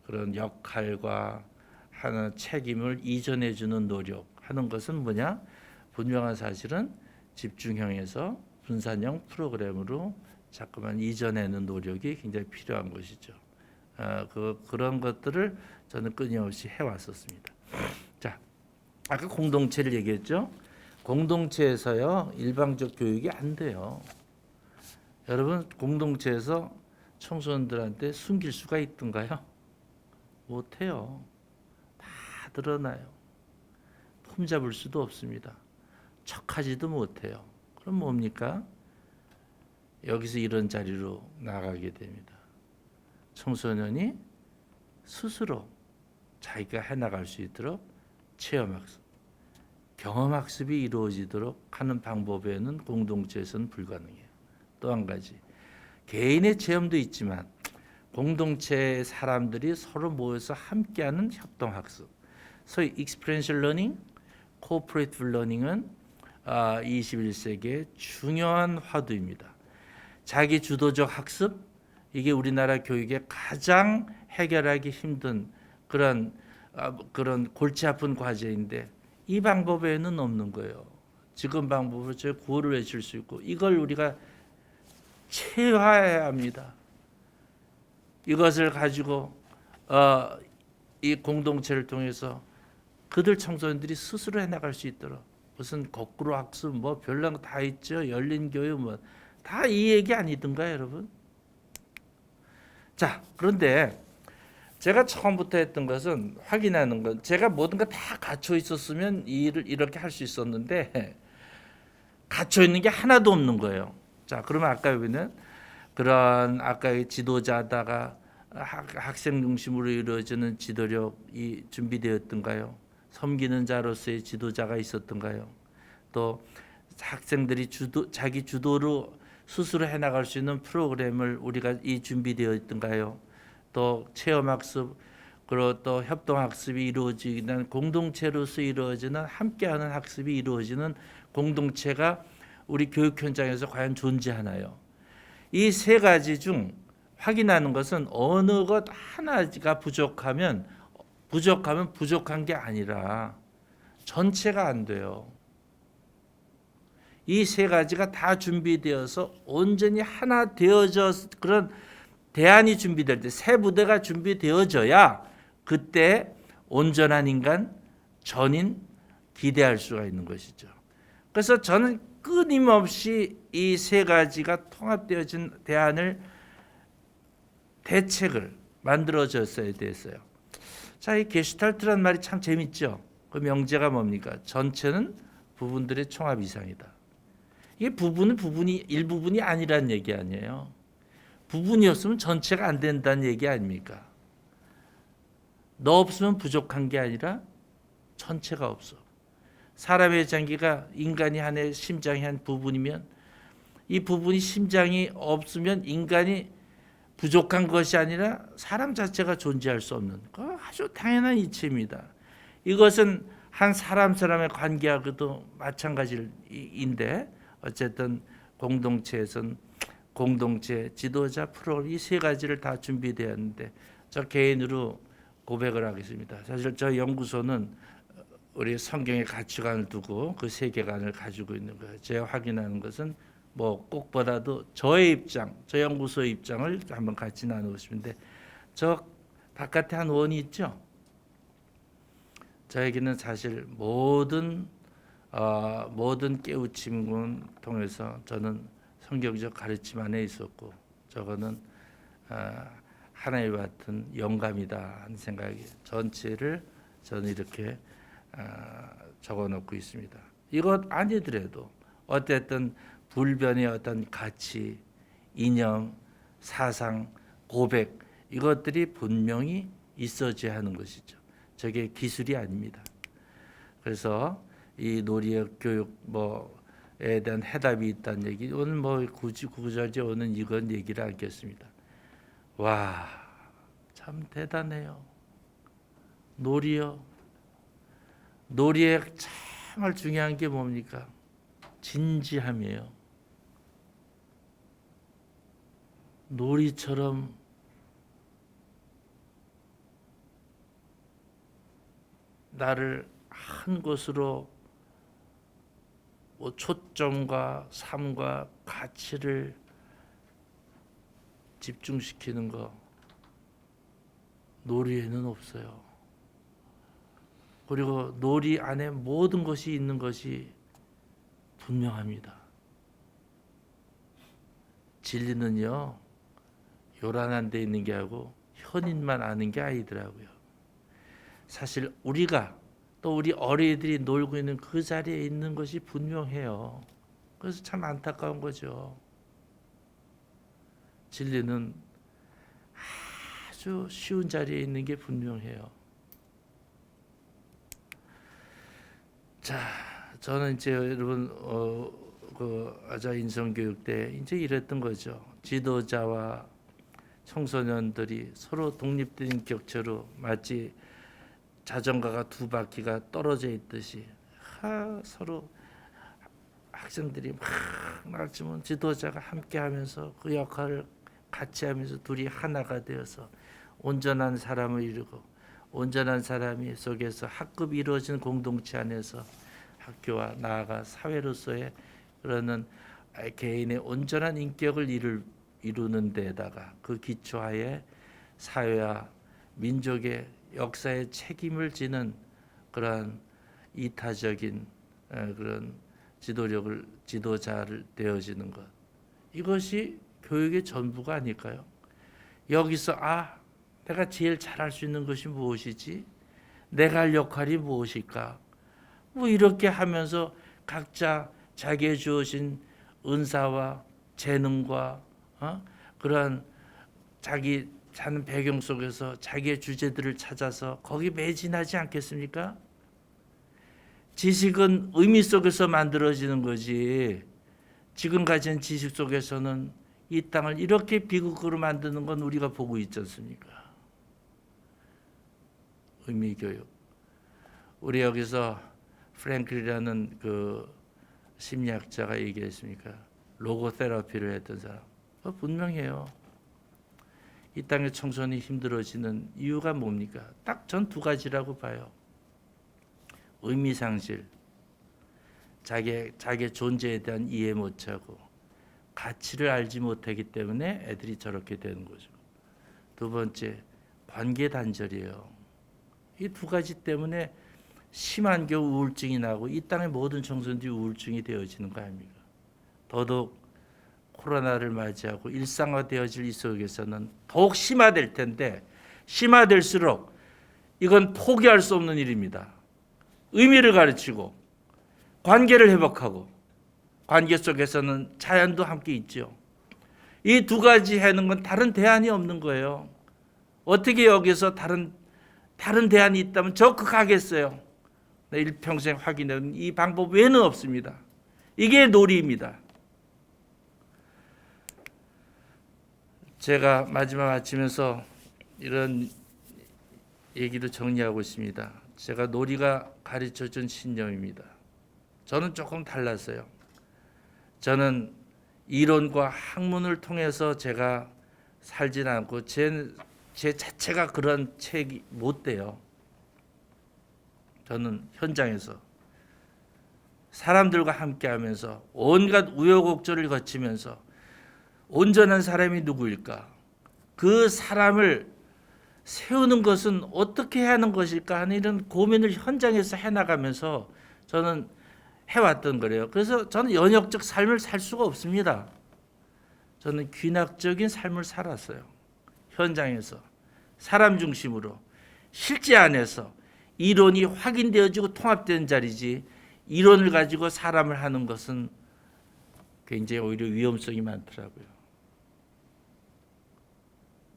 그런 역할과 하는 책임을 이전해 주는 노력하는 것은 뭐냐? 분명한 사실은 집중형에서 분산형 프로그램으로 자꾸만 이전하는 노력이 굉장히 필요한 것이죠. 그런 것들을 저는 끊임없이 해왔었습니다. 자, 아까 공동체를 얘기했죠. 공동체에서요 일방적 교육이 안 돼요. 여러분 공동체에서 청소년들한테 숨길 수가 있던가요? 못해요. 다 드러나요. 폼잡을 수도 없습니다. 척하지도 못해요. 그럼 뭡니까? 여기서 이런 자리로 나가게 됩니다. 청소년이 스스로 자기가 해나갈 수 있도록 체험학습, 경험학습이 이루어지도록 하는 방법에는 공동체에서는 불가능해요. 또 한 가지, 개인의 체험도 있지만 공동체의 사람들이 서로 모여서 함께하는 협동학습, 소위 experiential learning, cooperative learning은 21세기의 중요한 화두입니다. 자기 주도적 학습, 이게 우리나라 교육의 가장 해결하기 힘든 그런 골치 아픈 과제인데 이 방법에는 없는 거예요. 지금 방법으로 저 구호를 외칠 수 있고 이걸 우리가 체화해야 합니다. 이것을 가지고 이 공동체를 통해서 그들 청소년들이 스스로 해나갈 수 있도록 무슨 거꾸로 학습 뭐 별난 다 있죠. 열린 교육 뭐 다 이 얘기 아니던가요, 여러분? 자, 그런데 제가 처음부터 했던 것은 확인하는 건 제가 모든 거 다 갖춰 있었으면 이 일을 이렇게 할 수 있었는데 갖춰 있는 게 하나도 없는 거예요. 자, 그러면 아까 여기는 그런 아까의 지도자다가 학생 중심으로 이루어지는 지도력이 준비되었던가요? 섬기는 자로서의 지도자가 있었던가요? 또 학생들이 자기 주도로 스스로 해나갈 수 있는 프로그램을 우리가 준비되어 있던가요? 또 체험학습, 그리고 또 협동학습이 이루어지는 공동체로서 이루어지는 함께하는 학습이 이루어지는 공동체가 우리 교육 현장에서 과연 존재하나요? 이 세 가지 중 확인하는 것은 어느 것 하나가 부족하면 부족한 게 아니라 전체가 안 돼요. 이 세 가지가 다 준비되어서 온전히 하나 되어져 그런 대안이 준비될 때 새 부대가 준비되어져야 그때 온전한 인간, 전인 기대할 수가 있는 것이죠. 그래서 저는 끊임없이 이 세 가지가 통합되어진 대안을 대책을 만들어졌어야 됐어요. 자, 이 게슈탈트란 말이 참 재밌죠. 그 명제가 뭡니까? 전체는 부분들의 총합 이상이다. 이게 부분이 일부분이 아니란 얘기 아니에요. 부분이 없으면 전체가 안 된다는 얘기 아닙니까? 너 없으면 부족한 게 아니라 전체가 없어. 사람의 장기가 인간이 하나의 심장이 한 부분이면 이 부분이 심장이 없으면 인간이 부족한 것이 아니라 사람 자체가 존재할 수 없는 아주 당연한 이치입니다. 이것은 한 사람의 관계하고도 마찬가지인데 어쨌든 공동체에서는 공동체 지도자 프로그램 이 세 가지를 다 준비되었는데 저 개인으로 고백을 하겠습니다. 사실 저 연구소는 우리 성경의 가치관을 두고 그 세계관을 가지고 있는 거예요. 제가 확인하는 것은 뭐 꼭보다도 저의 입장, 저 연구소의 입장을 한번 같이 나누고 싶은데 저 바깥에 한 원이 있죠. 저에게는 사실 모든 깨우침을 통해서 저는 성경적 가르침 안에 있었고 저거는 하나님 같은 영감이다 하는 생각이 전체를 저는 이렇게 적어놓고 있습니다. 이것 아니더라도 어쨌든 불변의 어떤 가치, 이념, 사상, 고백 이것들이 분명히 있어져야 하는 것이죠. 저게 기술이 아닙니다. 그래서 이 놀이의 교육 뭐에 대한 해답이 있다는 얘기 오늘 뭐 구구절절 오는 이건 얘기를 하겠습니다. 와, 참 대단해요. 놀이요. 놀이에 정말 중요한 게 뭡니까? 진지함이에요. 놀이처럼 나를 한 곳으로 초점과 삶과 가치를 집중시키는 거 놀이에는 없어요. 그리고 놀이 안에 모든 것이 있는 것이 분명합니다. 진리는요, 요란한 데 있는 게 아니고 현인만 아는 게 아니더라고요. 사실 우리가 또 우리 어린이들이 놀고 있는 그 자리에 있는 것이 분명해요. 그래서 참 안타까운 거죠. 진리는 아주 쉬운 자리에 있는 게 분명해요. 자, 저는 이제 여러분 그 아자 인성교육 때 이제 이랬던 거죠. 지도자와 청소년들이 서로 독립된 격체로 마치 자전거가 두 바퀴가 떨어져 있듯이 서로 학생들이 막 나지면 지도자가 함께하면서 그 역할을 같이 하면서 둘이 하나가 되어서 온전한 사람을 이루고 온전한 사람이 속에서 학급이 이루어진 공동체 안에서 학교와 나아가 사회로서의 그러는 개인의 온전한 인격을 이루는 데다가 그 기초하에 사회와 민족의 역사의 책임을 지는 그러한 이타적인 그런 지도자를 되어지는 것, 이것이 교육의 전부가 아닐까요? 여기서 내가 제일 잘할 수 있는 것이 무엇이지? 내가 할 역할이 무엇일까? 뭐 이렇게 하면서 각자 자기의 주어진 은사와 재능과 그러한 자기 사는 배경 속에서 자기의 주제들을 찾아서 거기 매진하지 않겠습니까? 지식은 의미 속에서 만들어지는 거지. 지금 가진 지식 속에서는 이 땅을 이렇게 비극으로 만드는 건 우리가 보고 있지 않습니까? 의미교육. 우리 여기서 프랭클이라는 그 심리학자가 얘기했습니까? 로고테라피를 했던 사람. 분명해요. 이 땅의 청소년이 힘들어지는 이유가 뭡니까? 딱 전 두 가지라고 봐요. 의미상실, 자기의 존재에 대한 이해 못하고 가치를 알지 못하기 때문에 애들이 저렇게 되는 거죠. 두 번째, 관계 단절이에요. 이 두 가지 때문에 심한 겨우 우울증이 나고 이 땅의 모든 청소년들이 우울증이 되어지는 거 아닙니까? 더더욱 코로나를 맞이하고 일상화되어질 이 속에서는 더욱 심화될 텐데 심화될수록 이건 포기할 수 없는 일입니다. 의미를 가르치고 관계를 회복하고 관계 속에서는 자연도 함께 있죠. 이 두 가지 하는 건 다른 대안이 없는 거예요. 어떻게 여기서 다른 대안이 있다면 적극하겠어요. 일평생 확인한 이 방법 외에는 없습니다. 이게 놀이입니다. 제가 마지막 마치면서 이런 얘기도 정리하고 있습니다. 제가 놀이가 가르쳐준 신념입니다. 저는 조금 달랐어요. 저는 이론과 학문을 통해서 제가 살진 않고 제 자체가 그런 책이 못 돼요. 저는 현장에서 사람들과 함께하면서 온갖 우여곡절을 거치면서 온전한 사람이 누구일까? 그 사람을 세우는 것은 어떻게 해야 하는 것일까 하는 이런 고민을 현장에서 해나가면서 저는 해왔던 거래요. 그래서 저는 연역적 삶을 살 수가 없습니다. 저는 귀낙적인 삶을 살았어요. 현장에서 사람 중심으로 실제 안에서 이론이 확인되어지고 통합되는 자리지 이론을 가지고 사람을 하는 것은 굉장히 오히려 위험성이 많더라고요.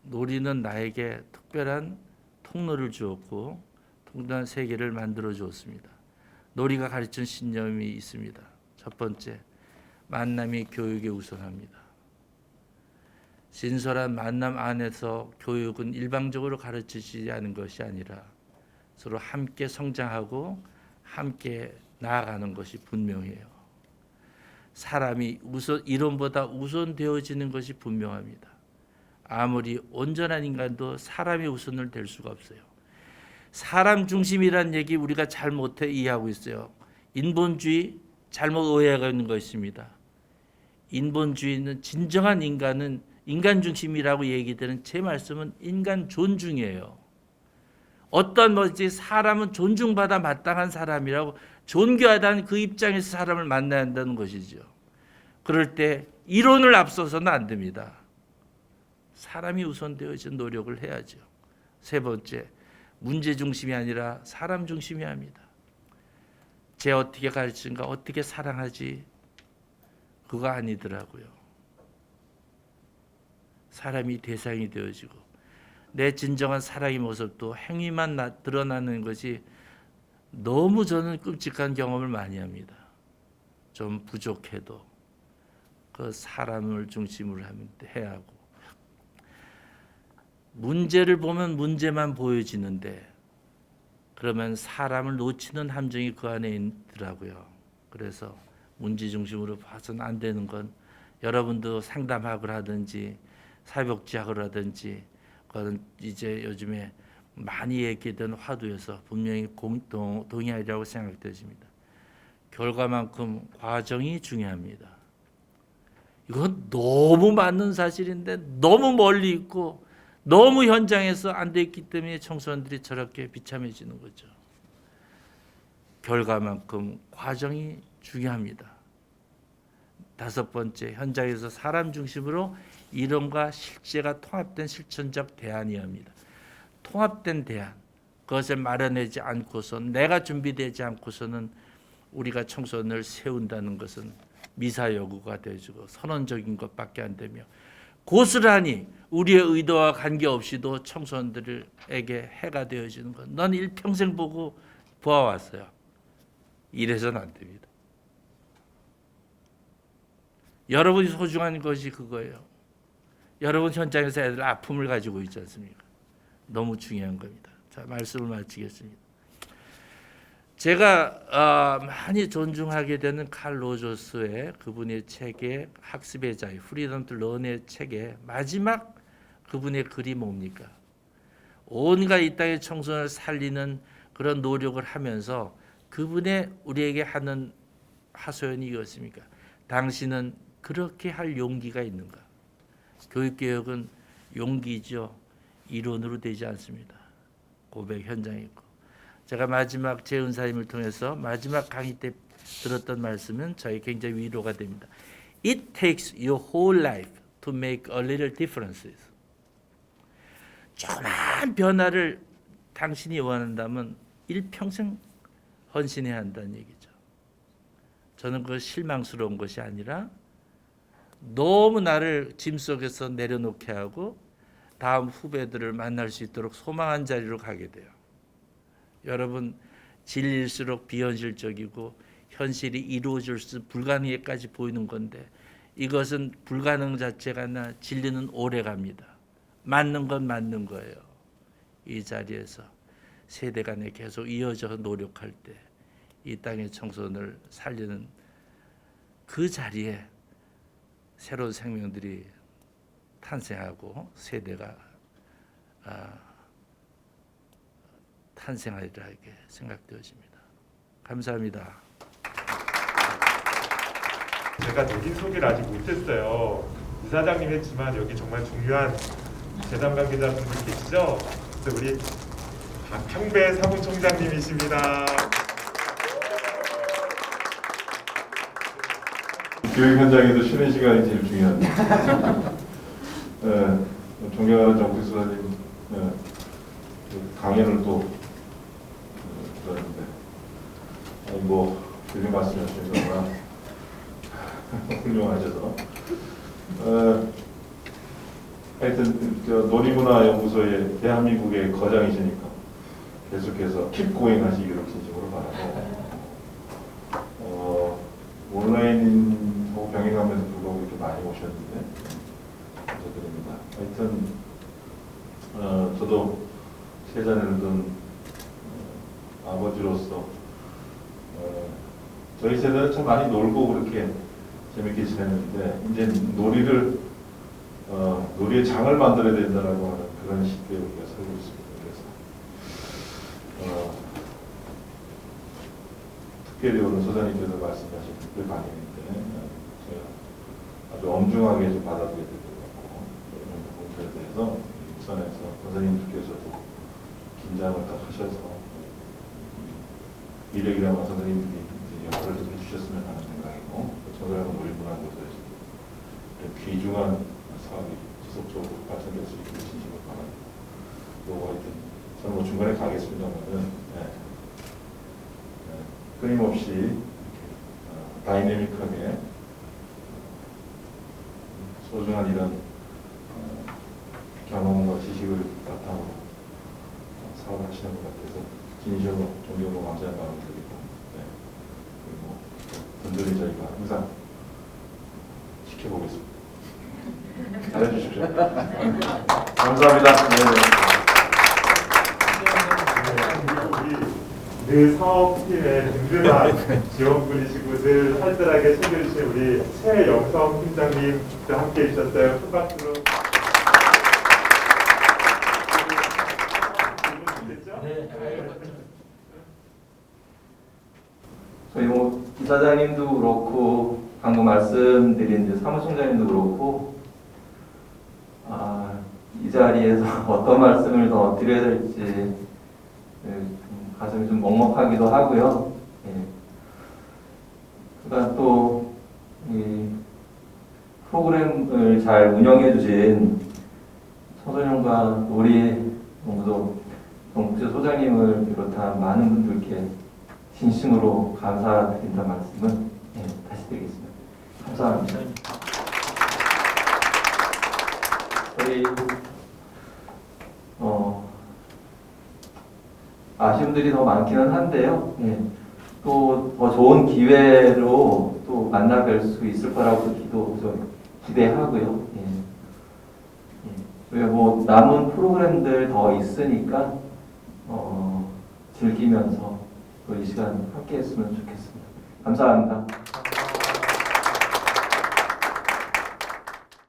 놀이는 나에게 특별한 통로를 주었고 통달한 세계를 만들어 주었습니다. 놀이가 가르친 신념이 있습니다. 첫 번째, 만남이 교육에 우선합니다. 진솔한 만남 안에서 교육은 일방적으로 가르치지 않은 것이 아니라 서로 함께 성장하고 함께 나아가는 것이 분명해요. 사람이 이론보다 우선되어지는 것이 분명합니다. 아무리 온전한 인간도 사람이 우선을 될 수가 없어요. 사람 중심이라는 얘기 우리가 잘못해 이해하고 있어요. 인본주의 잘못 오해하고 있는 것입니다. 인본주의는 진정한 인간은 인간 중심이라고 얘기되는 제 말씀은 인간 존중이에요. 어떤 사람은 존중받아 마땅한 사람이라고 존귀하다는 그 입장에서 사람을 만나야 한다는 것이죠. 그럴 때 이론을 앞서서는 안 됩니다. 사람이 우선되어진 노력을 해야죠. 세 번째, 문제 중심이 아니라 사람 중심이 합니다. 쟤 어떻게 가르치는가, 어떻게 사랑하지, 그거 아니더라고요. 사람이 대상이 되어지고 내 진정한 사랑의 모습도 행위만 드러나는 것이 너무 저는 끔찍한 경험을 많이 합니다. 좀 부족해도 그 사람을 중심으로 해야 하고 문제를 보면 문제만 보여지는데 그러면 사람을 놓치는 함정이 그 안에 있더라고요. 그래서 문제 중심으로 봐서는 안 되는 건 여러분도 상담학을 하든지 사회복지학을 하든지 그건 이제 요즘에 많이 얘기되는 화두에서 분명히 동의하리라고 생각되십니다. 결과만큼 과정이 중요합니다. 이건 너무 맞는 사실인데 너무 멀리 있고 너무 현장에서 안 돼 있기 때문에 청소년들이 저렇게 비참해지는 거죠. 결과만큼 과정이 중요합니다. 다섯 번째, 현장에서 사람 중심으로 이론과 실제가 통합된 실천적 대안이어야 합니다. 통합된 대안, 그것을 마련하지 않고서 내가 준비되지 않고서는 우리가 청소년을 세운다는 것은 미사여구가 되어지고 선언적인 것밖에 안 되며 고스란히 우리의 의도와 관계없이도 청소년들에게 해가 되어지는 것. 난 일평생 보고 보아왔어요. 이래서는 안 됩니다. 여러분이 소중한 것이 그거예요. 여러분 현장에서 애들 아픔을 가지고 있지 않습니까? 너무 중요한 겁니다. 자, 말씀을 마치겠습니다. 제가 많이 존중하게 되는 칼 로저스의 그분의 책의 학습의 자유, 프리덤 투 런의 책의 마지막 그분의 글이 뭡니까? 온갖 이 땅의 청소년을 살리는 그런 노력을 하면서 그분의 우리에게 하는 하소연이 이었습니까? 당신은 그렇게 할 용기가 있는가? 교육개혁은 용기죠. 이론으로 되지 않습니다. 고백 현장이고. 제가 마지막 재은사님을 통해서 마지막 강의 때 들었던 말씀은 저희 굉장히 위로가 됩니다. It takes your whole life to make a little differences. 조그만 변화를 당신이 원한다면 일평생 헌신해야 한다는 얘기죠. 저는 그 실망스러운 것이 아니라 너무 나를 짐 속에서 내려놓게 하고 다음 후배들을 만날 수 있도록 소망한 자리로 가게 돼요. 여러분, 진리일수록 비현실적이고 현실이 이루어질 수 불가능에까지 보이는 건데 이것은 불가능 자체가 아니라 진리는 오래 갑니다. 맞는 건 맞는 거예요. 이 자리에서 세대 간에 계속 이어져서 노력할 때 이 땅의 청소년을 살리는 그 자리에 새로운 생명들이 탄생하고 세대가 탄생하리라 이렇게 생각되어집니다. 감사합니다. 제가 내린 소개를 아직 못했어요. 이사장님 했지만 여기 정말 중요한 재단 관계자분들 계시죠? 그래서 우리 박형배 사무총장님이십니다. 교육 현장에도 쉬는 시간이 제일 중요합니다. 존경하는 정국 수사님 강연을 또 들었는데 뭐 그렇게 말씀하시니까 훌륭하셔서 하여튼 놀이문화연구소의 대한민국의 거장이시니까 계속해서 킵 고잉 하시기를 진심으로 바라고 온라인하고 병행하면서 불구하고 이렇게 많이 오셨는데 감사드립니다. 하여튼 저도 세잔을 둔 아버지로서 저희 세대는 참 많이 놀고 그렇게 재밌게 지냈는데 이제 놀이를 놀이의 장을 만들어야 된다라고 하는 그런 시대에 우리가 살고 있습니다. 그래서 특별히 오늘 소장님께서 말씀하신 그 강의인데 제가 아주 엄중하게 좀 받아들여야 될 것 같고 이런 부분들에 대해서 우선에서 선생님들께서도 긴장을 딱 하셔서 이력이랑 선생님들이 역할을 좀 해주셨으면 하는 생각이고 저들하고 놀이문화연구소에서 귀중한 사업이 지속적으로 발전될 수 있기를 진심으로 바랍니다. 또 하여튼 저는 뭐 중간에 가겠습니다만은 끊임없이 다이내믹하게 소중한 이런 경험과 지식을 바탕으로 사업을 하시는 것 같아서 진심으로 존경과 감사의 마음을 드리고 그리고 분들이 저희가 항상 지켜보겠습니다. 잘해주십시오. 감사합니다. 늘 사업팀의 든든한 지원군이시고 늘 활달하게 챙겨주신 우리 최영성 팀장님도 함께 해주셨어요. 큰 박수로. 저희 이사장님도 그렇고 방금 말씀드린 이제 사무총장님도 그렇고 이 자리에서 어떤 말씀을 더 드려야 될지 가슴이 좀 먹먹하기도 하고요. 그러니까 또 이 프로그램을 잘 운영해 주신 청소년과 놀이연구소 정국재 소장님을 비롯한 많은 분들께 진심으로 감사드린다는 말씀을 다시 드리겠습니다. 감사합니다. 저희 아쉬움들이 더 많기는 한데요. 또 더 좋은 기회로 또 만나뵐 수 있을 거라고 기대하고요. 그리고 뭐 남은 프로그램들 더 있으니까 즐기면서 또 이 시간 함께 했으면 좋겠습니다. 감사합니다.